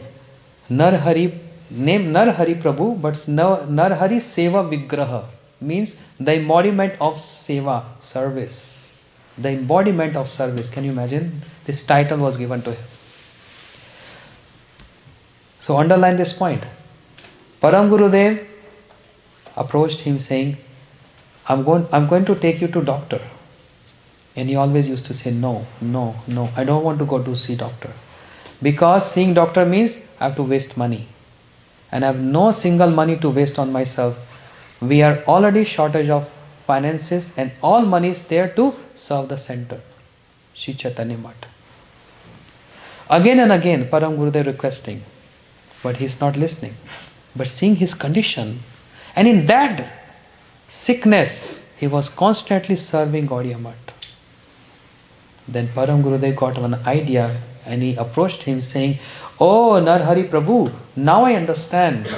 Narhari, name Narhari Prabhu, but Narhari Seva Vigraha means the embodiment of Seva, service. The embodiment of service. Can you imagine? This title was given to him. So underline this point. Param Gurudev approached him saying, I'm going to take you to doctor. And he always used to say, no, I don't want to go to see doctor. Because seeing doctor means I have to waste money. And I have no single money to waste on myself. We are already shortage of finances and all money is there to serve the center. Shri Chaitanya Math. Again and again, Param Gurudev requesting. But he is not listening. But seeing his condition, and in that sickness, he was constantly serving Gaudiya Math. Then Param Gurudev got one idea and he approached him saying, Oh Narhari Prabhu, now I understand.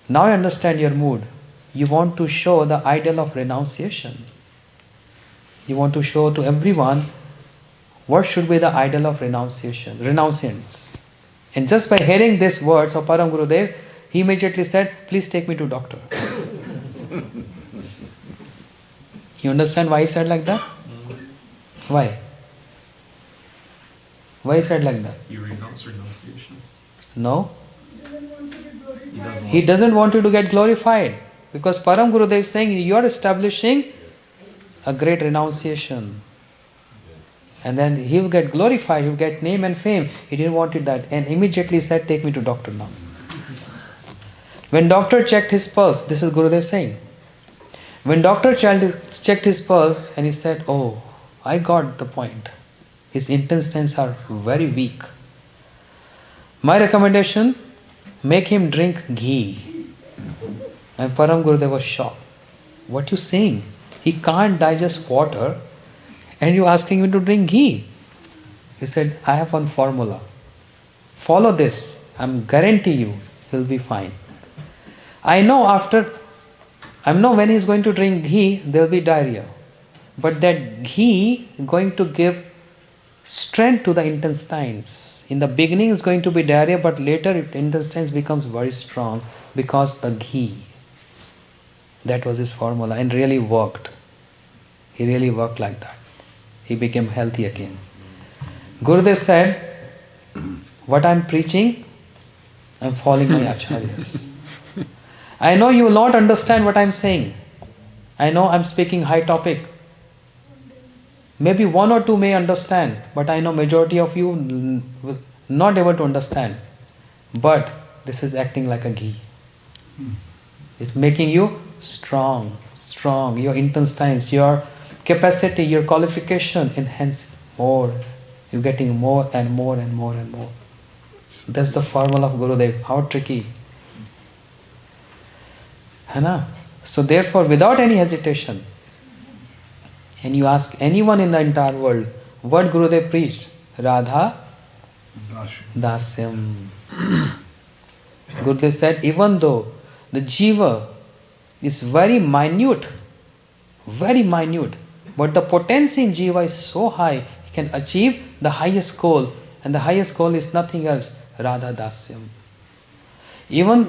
Now I understand your mood. You want to show the ideal of renunciation. You want to show to everyone what should be the ideal of renunciation, renunciants. And just by hearing these words of Param Gurudev, he immediately said, please take me to doctor. You understand why he said like that? Why? Why he said like that? You renounce renunciation. No. He doesn't want you to get glorified. Because Param Gurudev is saying, you are establishing a great renunciation. And then he will get glorified, he will get name and fame. He didn't want it that. And immediately said, take me to doctor now. When doctor checked his pulse, this is Gurudev saying. When doctor checked his pulse and he said, oh, I got the point. His intestines are very weak. My recommendation, make him drink ghee. And Param Gurudev was shocked. What you saying? He can't digest water and you asking him to drink ghee. He said, I have one formula. Follow this. I guarantee you, he'll be fine. I know when he's going to drink ghee, there'll be diarrhea. But that ghee is going to give strength to the intestines. In the beginning it's going to be diarrhea, but later intestines becomes very strong because the ghee. That was his formula and really worked. He really worked like that. He became healthy again. Gurudev said, what I'm preaching, I'm following my acharyas. I know you will not understand what I'm saying. I know I'm speaking high topic. Maybe one or two may understand, but I know majority of you will not able to understand. But this is acting like a ghee. It's making you strong. Your intestines, your capacity, your qualification enhance more. You're getting more and more and more and more. That's the formula of Gurudev. How tricky. So therefore, without any hesitation, and you ask anyone in the entire world, what Gurudev preached? Radha Dasyam. Gurudev said, even though the jiva is very minute, but the potency in jiva is so high, he can achieve the highest goal, and the highest goal is nothing else, Radha Dasyam. Even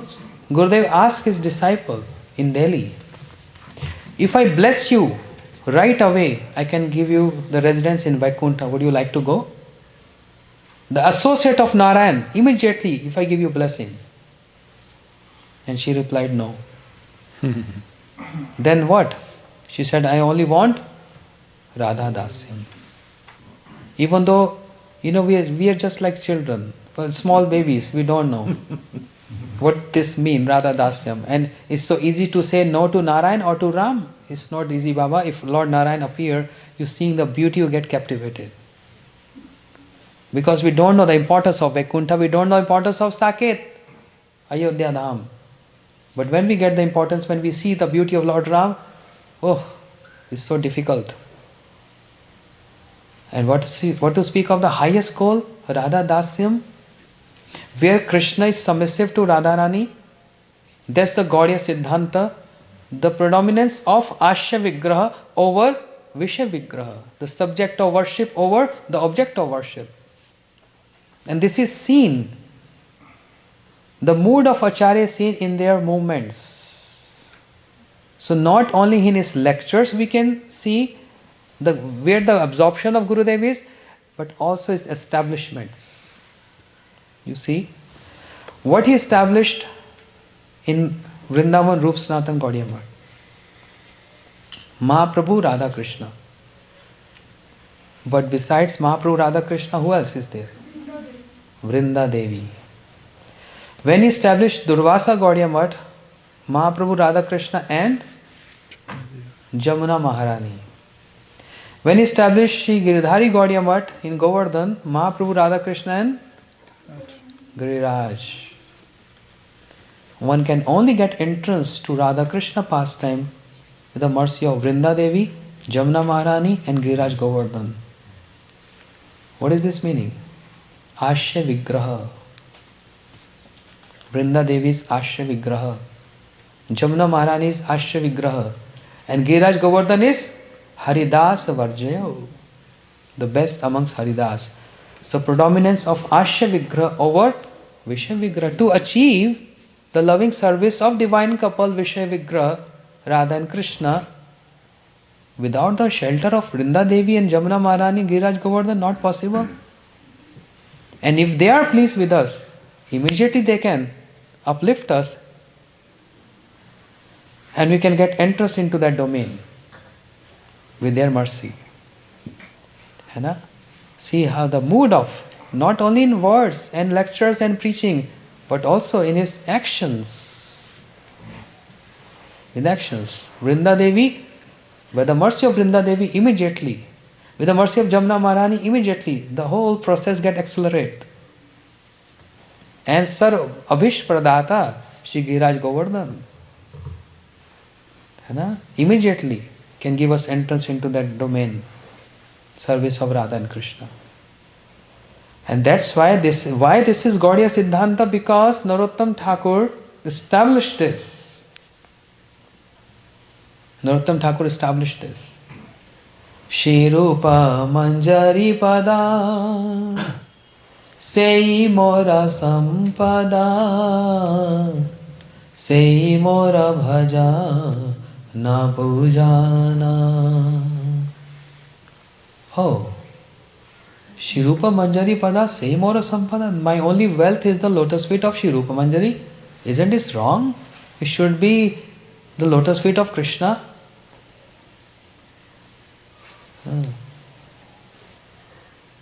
Gurudev asked his disciple in Delhi, if I bless you right away, I can give you the residence in Vaikuntha. Would you like to go? The associate of Narayana, immediately, if I give you blessing. And she replied, no. Then what? She said, I only want Radha Dasyam. Even though, we are just like children, small babies, we don't know what this means, Radha Dasyam. And it's so easy to say no to Narayan or to Ram. It's not easy, Baba. If Lord Narayan appear, you seeing the beauty, you get captivated. Because we don't know the importance of Vaikuntha, we don't know the importance of Saket, Ayodhya Dham. But when we get the importance, when we see the beauty of Lord Ram, it's so difficult. And what to speak of the highest goal, Radha Dasyam, where Krishna is submissive to Radharani. That's the Gaudiya Siddhanta, the predominance of Asya Vigraha over Vishya Vigraha, the subject of worship over the object of worship. And this is seen, the mood of Acharya is seen in their movements. So not only in his lectures we can see where the absorption of Gurudev is, but also his establishments. You see, what he established in Vrindavan, Rup Sanatan Gaudiya Math. Mahaprabhu, Radha Krishna. But besides Mahaprabhu, Radha Krishna, who else is there? Vrinda Devi. When he established Durvasa Gaudiya Math, Mahaprabhu, Radha Krishna and Jamuna Maharani. When he established Shri Giridhari Gaudiya Math in Govardhan, Mahaprabhu, Radha Krishna and Giriraj. One can only get entrance to Radha Krishna pastime with the mercy of Vrinda Devi, Jamuna Maharani and Giriraj Govardhan. What is this meaning? Ashya Vigraha. Vrinda Devi is Ashya Vigraha. Jamuna Maharani is Ashya Vigraha. And Giriraj Govardhan is Haridas Varjayo, the best amongst Haridas. So predominance of Ashya Vigraha over Vishya Vigraha to achieve the loving service of divine couple Vishya Vigraha, Radha and Krishna, without the shelter of Vrinda Devi and Jamuna Maharani, Giriraj Govardhan, not possible. And if they are pleased with us, immediately they can uplift us and we can get entrance into that domain with their mercy. See how the mood of, not only in words and lectures and preaching, but also in his actions. In actions. Vrinda Devi, by the mercy of Vrinda Devi, immediately, with the mercy of Jamuna Maharani, immediately, the whole process get accelerated. And Sar Abhish Pradata, Shri Giriraj Govardhan, immediately can give us entrance into that domain, service of Radha and Krishna. And that's why this is Gaudiya Siddhanta, because Narottam Thakur established this. Narottam Thakur established this. Shri Rupa Manjari Pada Sei Mora Sampada Sei Mora Bhaja Na Pujana. Oh, Shri Rupa Manjari Pada Sei Mora Sampada. My only wealth is the lotus feet of Shri Rupa Manjari. Isn't this wrong? It should be the lotus feet of Krishna.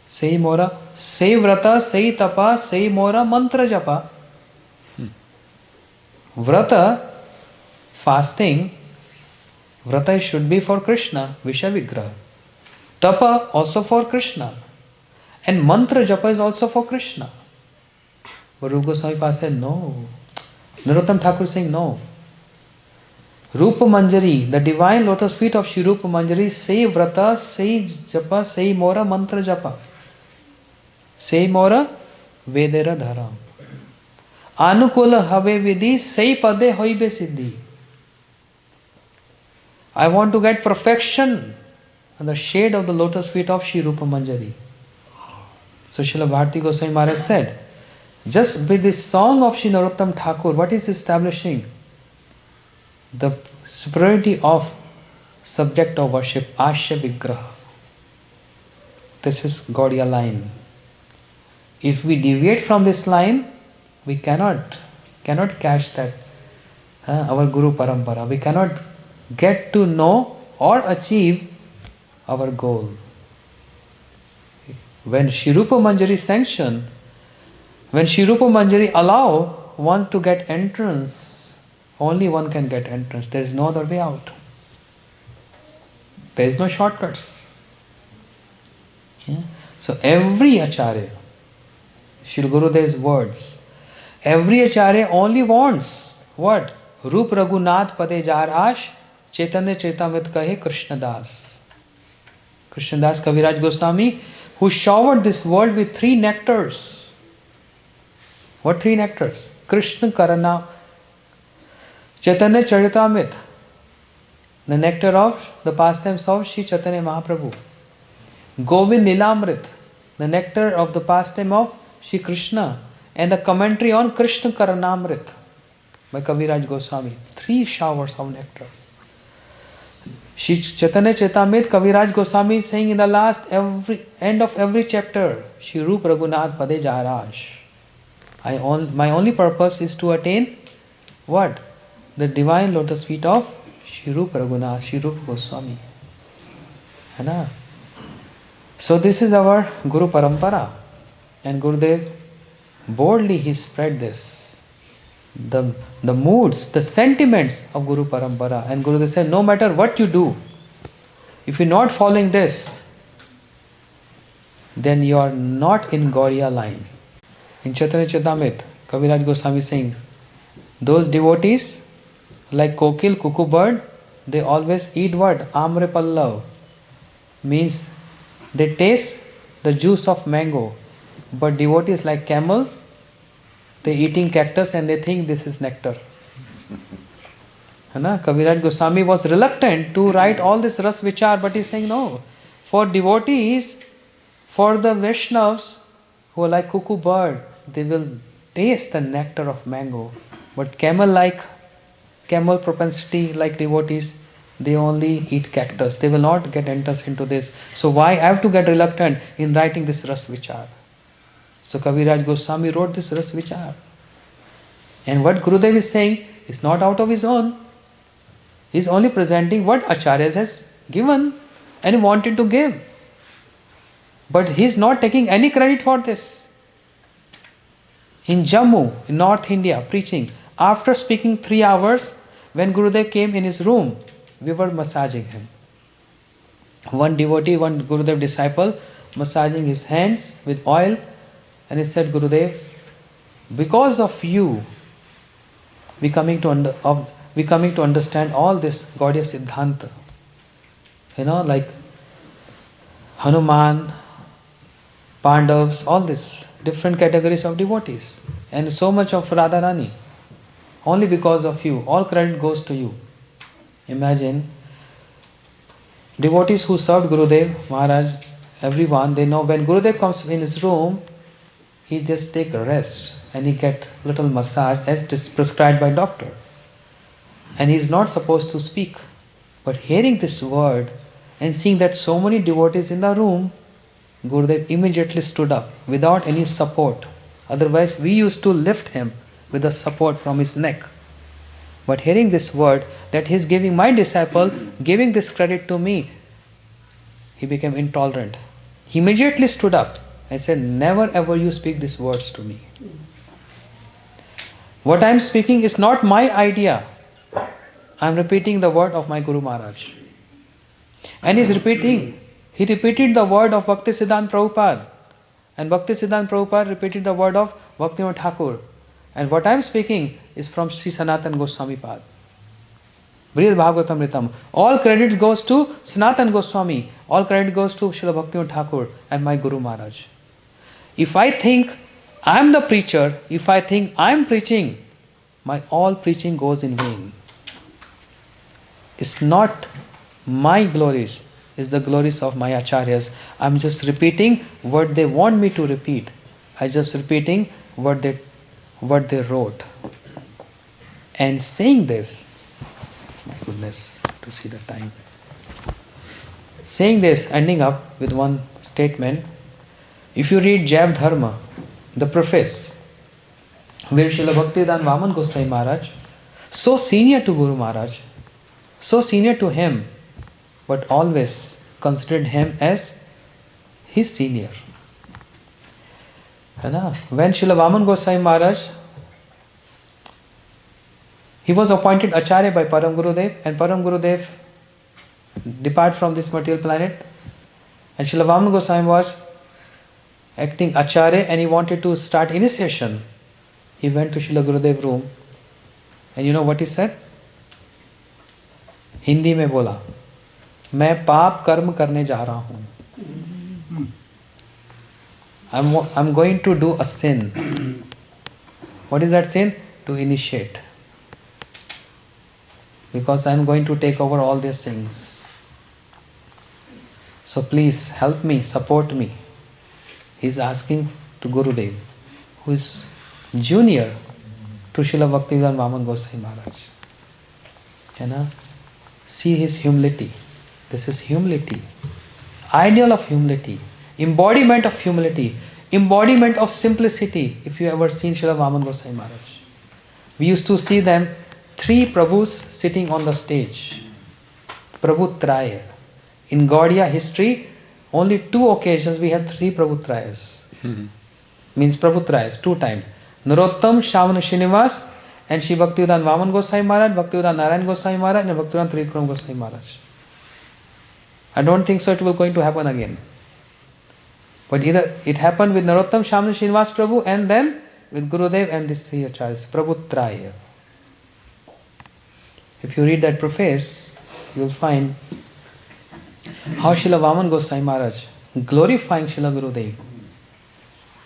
Sei Mora, Sei Vrata, Sei Tapa, Sei Mora Mantra Japa. Vrata, fasting, Vrata should be for Krishna, Vishya Vigraha. Tapa also for Krishna. And Mantra Japa is also for Krishna. But Rupa Goswami said no. Narottam Thakur saying no. Rupa Manjari, the divine lotus feet of Shri Rupa Manjari, Sei Vrata, Sei Japa, Sei Mora Mantra Japa. Sei Mora Vedera Dharam. Anukula Have Vidhi, Sei Pade Hoibe Siddhi. I want to get perfection in the shade of the lotus feet of Shri Rupa Manjari. So Srila Bharati Goswami Maharaj said, just with this song of Shri Narottam Thakur, what is establishing? The superiority of subject of worship, Ashya Vigraha. This is Gaudiya line. If we deviate from this line, we cannot catch that, our Guru Parampara. We cannot get to know or achieve our goal. When Shri Rupa Manjari sanction, when Shri Rupa Manjari allow one to get entrance, only one can get entrance. There is no other way out. There is no shortcuts. So every Acharya, Shri Gurudev's words, every Acharya only wants what? Rup Raghunath Pade Jar Ash Chaitanya Chaitamrit Kahe Krishna Das. Krishna Das Kaviraj Goswami, who showered this world with 3 nectars. What 3 nectars? Krishna Karana, Chaitanya Charitamrit, the nectar of the pastimes of Sri Chaitanya Mahaprabhu. Govind Nilamrit, the nectar of the pastime of Sri Krishna, and the commentary on Krishna Karanamrit by Kaviraj Goswami. 3 showers of nectar. Sri Chaitanya Chaitamrit, Kaviraj Goswami is saying in the last end of every chapter, Shri Rup Raghunath Pade Jaharaj. My only purpose is to attain what? The divine lotus feet of Shri Rup Raghunath, Shri Rup Goswami. है ना? So this is our Guru Parampara. And Gurudev, boldly he spread this. The moods, the sentiments of Guru Parampara. And Gurudev said, no matter what you do, if you're not following this, then you are not in Gauriya line. In Chaitanya Chaitamrit, Kaviraj Goswami is saying, those devotees, like kokil, cuckoo bird, they always eat what? Amre pallav. Means they taste the juice of mango. But devotees like camel, they eating cactus and they think this is nectar. Kaviraj Goswami was reluctant to write all this ras vichar, but he's saying no. For devotees, for the Vaishnavas who are like cuckoo bird, they will taste the nectar of mango. But camel propensity like devotees, they only eat cactus. They will not get enters into this. So why I have to get reluctant in writing this ras vichar? So Kaviraj Goswami wrote this ras vichar. And what Gurudev is saying is not out of his own. He is only presenting what Acharyas has given and wanted to give. But he is not taking any credit for this. In Jammu, in North India, preaching, after speaking 3 hours, when Gurudev came in his room, we were massaging him. One devotee, one Gurudev disciple, massaging his hands with oil, and he said, Gurudev, because of you, we coming to understand all this Gaudiya Siddhanta. Like Hanuman, Pandavas, all this different categories of devotees, and so much of Radharani. Only because of you, all credit goes to you. Imagine devotees who served Gurudev, Maharaj, everyone, they know when Gurudev comes in his room, he just take a rest and he get little massage as prescribed by doctor. And he is not supposed to speak. But hearing this word and seeing that so many devotees in the room, Gurudev immediately stood up without any support. Otherwise, we used to lift him with the support from his neck. But hearing this word, that he is giving my disciple, giving this credit to me, he became intolerant. He immediately stood up and said, never ever you speak these words to me. What I am speaking is not my idea. I am repeating the word of my Guru Maharaj. And he repeated the word of Bhaktisiddhanta Prabhupada. And Bhaktisiddhanta Prabhupada repeated the word of Bhaktivinoda Thakur. And what I am speaking is from Sri Sanatana Goswami Pad. Brihad Bhagavatamritam. All credit goes to Sanatana Goswami. All credit goes to Srila Bhaktivinoda Thakur and my Guru Maharaj. If I think I am the preacher, if I think I am preaching, my all preaching goes in vain. It's not my glories, it's the glories of my acharyas. I'm just repeating what they want me to repeat. I'm just repeating what they wrote. And saying this, my goodness, to see the time. Saying this, ending up with one statement. If you read Jaiv Dharma, the preface, where Srila Bhaktivedanta Vamana Goswami Maharaj, so senior to Guru Maharaj, so senior to him, but always considered him as his senior. When Srila Vamana Goswami Maharaj, he was appointed Acharya by Param Gurudev, and Param Gurudev departed from this material planet, and Srila Vamana Goswami was acting Acharya and he wanted to start initiation. He went to Srila Gurudev's room, and you know what he said? Hindi में बोला, मैं पाप कर्म करने जा रहा हूँ. I'm going to do a sin. What is that sin? To initiate. because I am going to take over all these things. So please help me, support me. He is asking to Gurudev, who is junior to Srila Bhaktivedanta Vamana Goswami Maharaj. See his humility. This is humility. Ideal of humility. Embodiment of humility. Embodiment of simplicity. If you ever seen Srila Vamana Goswami Maharaj. We used to see them, 3 Prabhus sitting on the stage. Prabhu Traya. In Gaudiya history, only 2 occasions we have 3 Prabhu Trayas. Means Prabhu Trayas, 2 times. Narottam Shavana Srinivas and Shri Bhaktivedanta Vamana Goswami Maharaj, Bhaktivedanta Narayana Goswami Maharaj and Bhaktivedanta Trivikram Goswami Maharaj. I don't think so it will going to happen again. But either it happened with Narottam Shavana Srinivas Prabhu and then with Gurudev and these 3 acharyas, Prabhu Traya. If you read that preface, you will find how Srila Vamana Goswami Maharaj glorifying Srila Gurudev,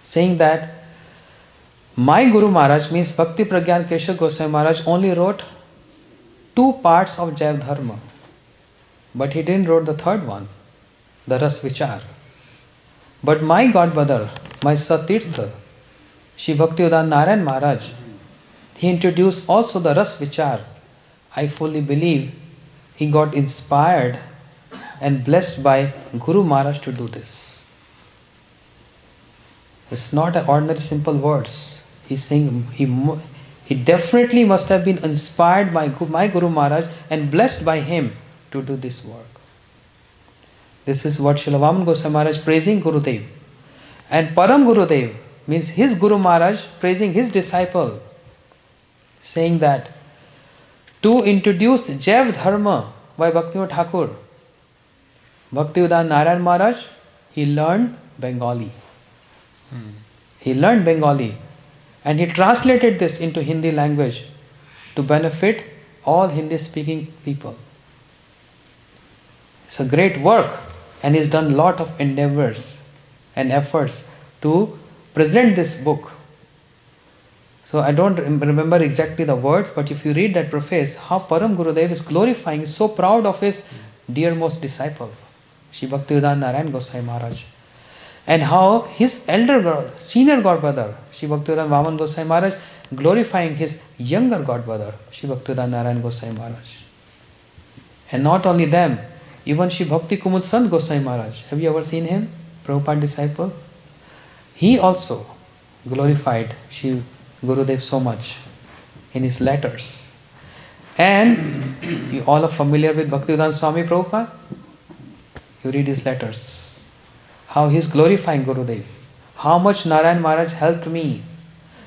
saying that my Guru Maharaj, means Bhakti Pragyan Keshav Goswami Maharaj, only wrote 2 parts of Jaiv Dharma, but he didn't wrote the 3rd one, the Ras Vichar. But my godbrother, my Satirtha, Shri Bhaktivedanta Narayana Maharaj, he introduced also the Ras Vichar. I fully believe he got inspired and blessed by Guru Maharaj to do this. It's not an ordinary simple words. He's saying he definitely must have been inspired by my Guru Maharaj and blessed by him to do this work. This is what Srila Vamana Goswami Maharaj praising Gurudev. And Param Gurudev means his Guru Maharaj praising his disciple, saying that to introduce Jaiv Dharma by Bhaktivinoda Thakur, Bhaktivedanta Narayana Maharaj, he learned Bengali. He learned Bengali and he translated this into Hindi language to benefit all Hindi speaking people. It's a great work and he's done a lot of endeavors and efforts to present this book. So I don't remember exactly the words, but if you read that preface, how Param Gurudev is glorifying, is so proud of his dearmost disciple, Shri Bhaktivedanta Narayana Goswami Maharaj. And how his senior godbrother, Shri Bhaktivedanta Vamana Goswami Maharaj, glorifying his younger godbrother, Shri Bhaktivedanta Narayana Goswami Maharaj. And not only them, even Shri Bhakti Kumud Sant Goswami Maharaj. Have you ever seen him? Prabhupada disciple. He also glorified Shri Gurudev so much in his letters. And you all are familiar with Bhaktivedanta Swami Prabhupada? You read his letters. How he is glorifying Gurudev. How much Narayana Maharaj helped me.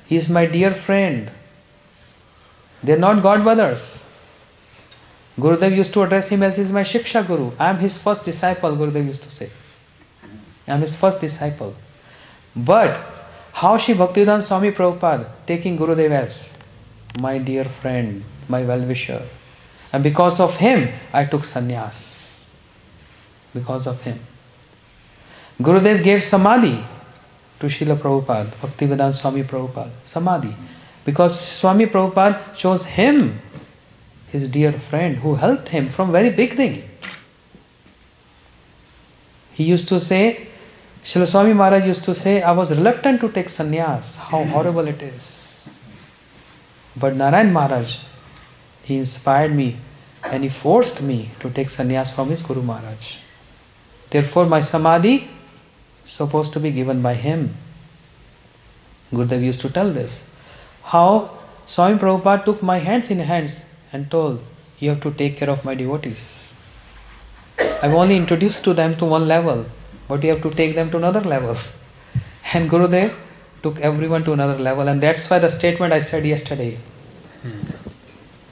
He is my dear friend. They are not godbrothers. Gurudev used to address him as he is my Shiksha Guru. I am his first disciple, Gurudev used to say. I am his first disciple. But how Shri Bhaktivedanta Swami Prabhupada taking Gurudev as my dear friend, my well-wisher. And because of him, I took sannyas. Because of him. Gurudev gave samadhi to Srila Prabhupada, Bhaktivedanta Swami Prabhupada. Samadhi. Because Swami Prabhupada chose him, his dear friend, who helped him from very beginning. He used to say, Srila Swami Maharaj used to say, I was reluctant to take sannyas. How horrible it is. But Narayana Maharaj, he inspired me and he forced me to take sannyas from his Guru Maharaj. Therefore my samadhi is supposed to be given by him. Gurudev used to tell this. How Swami Prabhupada took my hands in hands and told, you have to take care of my devotees. I've only introduced to them to one level, but you have to take them to another level. And Gurudev took everyone to another level, and that's why the statement I said yesterday.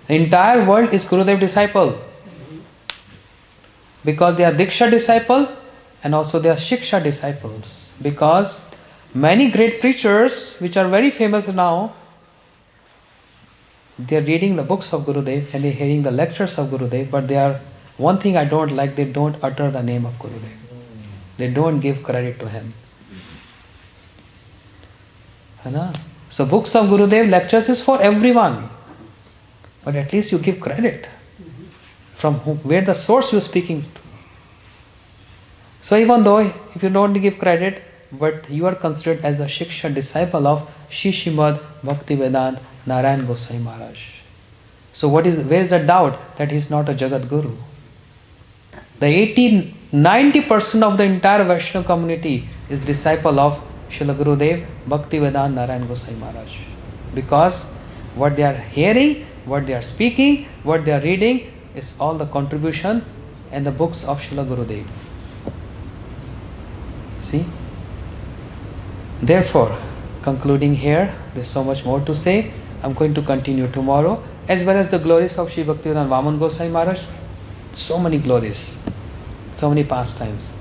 The entire world is Gurudev disciple. Because they are Diksha disciple and also they are Shiksha disciples. Because many great preachers which are very famous now, they are reading the books of Gurudev and they are hearing the lectures of Gurudev, but they are, one thing I don't like, they don't utter the name of Gurudev. They don't give credit to him. So books of Gurudev lectures is for everyone. But at least you give credit. from whom, where the source you're speaking to. So even though if you don't give credit, but you are considered as a Shiksha disciple of Srimad Bhaktivedanta Narayana Goswami Maharaj. So where is the doubt that he is not a Jagat Guru? The 80-90% of the entire Vaishnava community is disciple of Srila Gurudev Bhaktivedanta Narayana Goswami Maharaj. Because what they are hearing, what they are speaking, what they are reading is all the contribution and the books of Srila Gurudev. See? Therefore, concluding here, there is so much more to say. I am going to continue tomorrow, as well as the glories of Sri Bhaktivedanta Vamana Goswami Maharaj. So many glories, so many pastimes.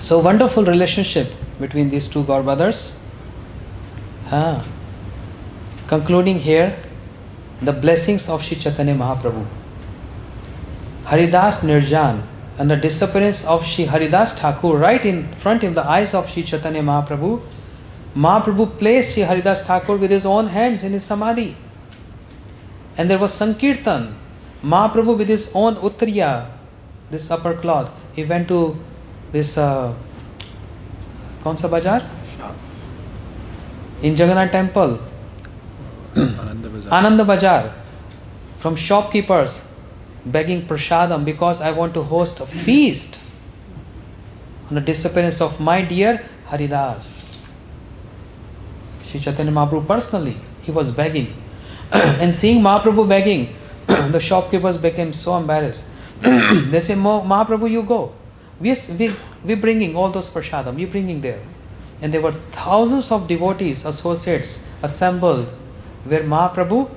So wonderful relationship between these two godbrothers. Concluding here, the blessings of Sri Chaitanya Mahaprabhu. Haridas Nirjan and the disappearance of Sri Haridas Thakur right in front of the eyes of Sri Chaitanya Mahaprabhu. Mahaprabhu placed Sri Haridas Thakur with his own hands in his samadhi. And there was Sankirtan. Mahaprabhu with his own Uttriya, this upper cloth, he went to this, kaun sa bazaar? In Jagannath temple. Ananda Bazaar. From shopkeepers begging prasadam because I want to host a feast on the disappearance of my dear Haridas. Sri Chaitanya Mahaprabhu personally, he was begging. And seeing Mahaprabhu begging, the shopkeepers became so embarrassed. They say, Mahaprabhu, you go. We're bringing all those prasadam, we're bringing there. And there were thousands of devotees, associates assembled, where Mahaprabhu,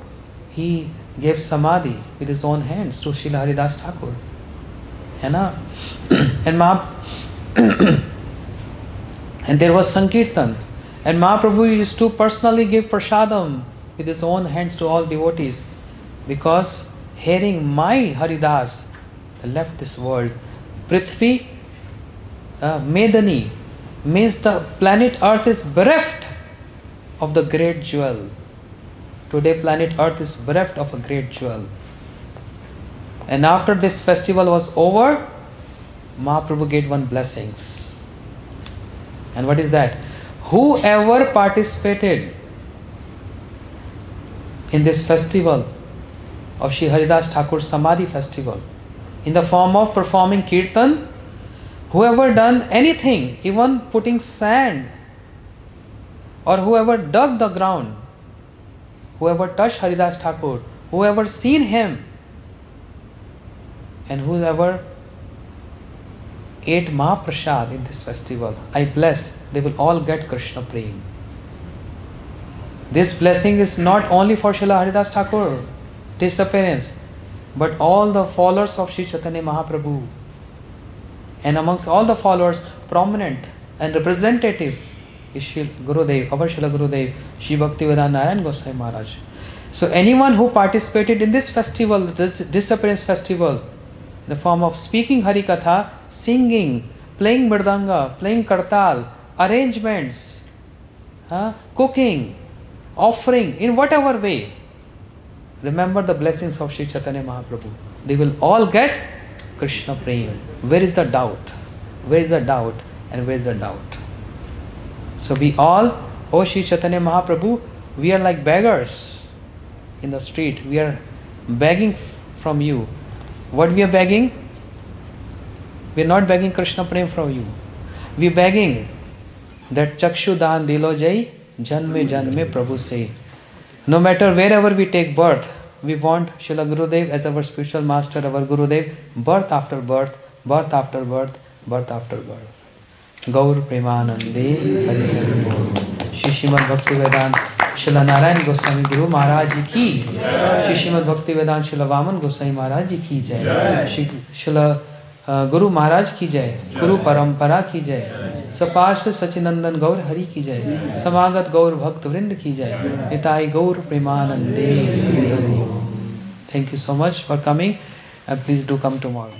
he gave samadhi with his own hands to Srila Haridas Thakur. And there was Sankirtan. And Mahaprabhu used to personally give prasadam with his own hands to all devotees. Because hearing my Haridas left this world. Prithvi Medani means the planet Earth is bereft of the great jewel. Today planet Earth is bereft of a great jewel. And after this festival was over, Mahaprabhu gave one blessings. And what is that? Whoever participated in this festival of Sri Haridas Thakur Samadhi festival, in the form of performing kirtan, whoever done anything, even putting sand, or whoever dug the ground, whoever touched Haridas Thakur, whoever seen him, and whoever ate Mahaprasad in this festival, I bless, they will all get Krishna Prem. This blessing is not only for Srila Haridas Thakur, disappearance, but all the followers of Sri Chaitanya Mahaprabhu. And amongst all the followers, prominent and representative is Sri Gurudev, our Srila Gurudev, Sri Bhaktivedanta Narayana Goswami Maharaj. So anyone who participated in this festival, this disappearance festival, in the form of speaking hari-katha, singing, playing mridanga, playing kartal, arrangements, cooking, offering, in whatever way, remember the blessings of Sri Chaitanya Mahaprabhu. They will all get Krishna Prem. Where is the doubt? Where is the doubt? And where is the doubt? So we all, oh Sri Chaitanya Mahaprabhu, we are like beggars in the street. We are begging from you. What we are begging? We are not begging Krishna Prem from you. We are begging that Chakshu Dan Dilo Jai Janme Janme Prabhu say. No matter wherever we take birth, we want Srila Gurudev as our spiritual master, our Gurudev, birth after birth, birth after birth, birth after birth. Gaur Premanande Hari Hari Bol. Shri Srimad Bhaktivedanta Srila Narayana Goswami Guru Maharaj ki Jai. Shri Srimad Bhaktivedanta Srila Vamana Goswami Maharaj ki Jai. Srila Guru Maharaj ki Jai. Guru Parampara ki Jai. Sapashta Sachinandan Gaur Hari ki Jai. Samagat Gaur Bhakt Vrind ki Jai. Nitai Gaur Premanande Hari Hari. Thank you so much for coming, and please do come tomorrow.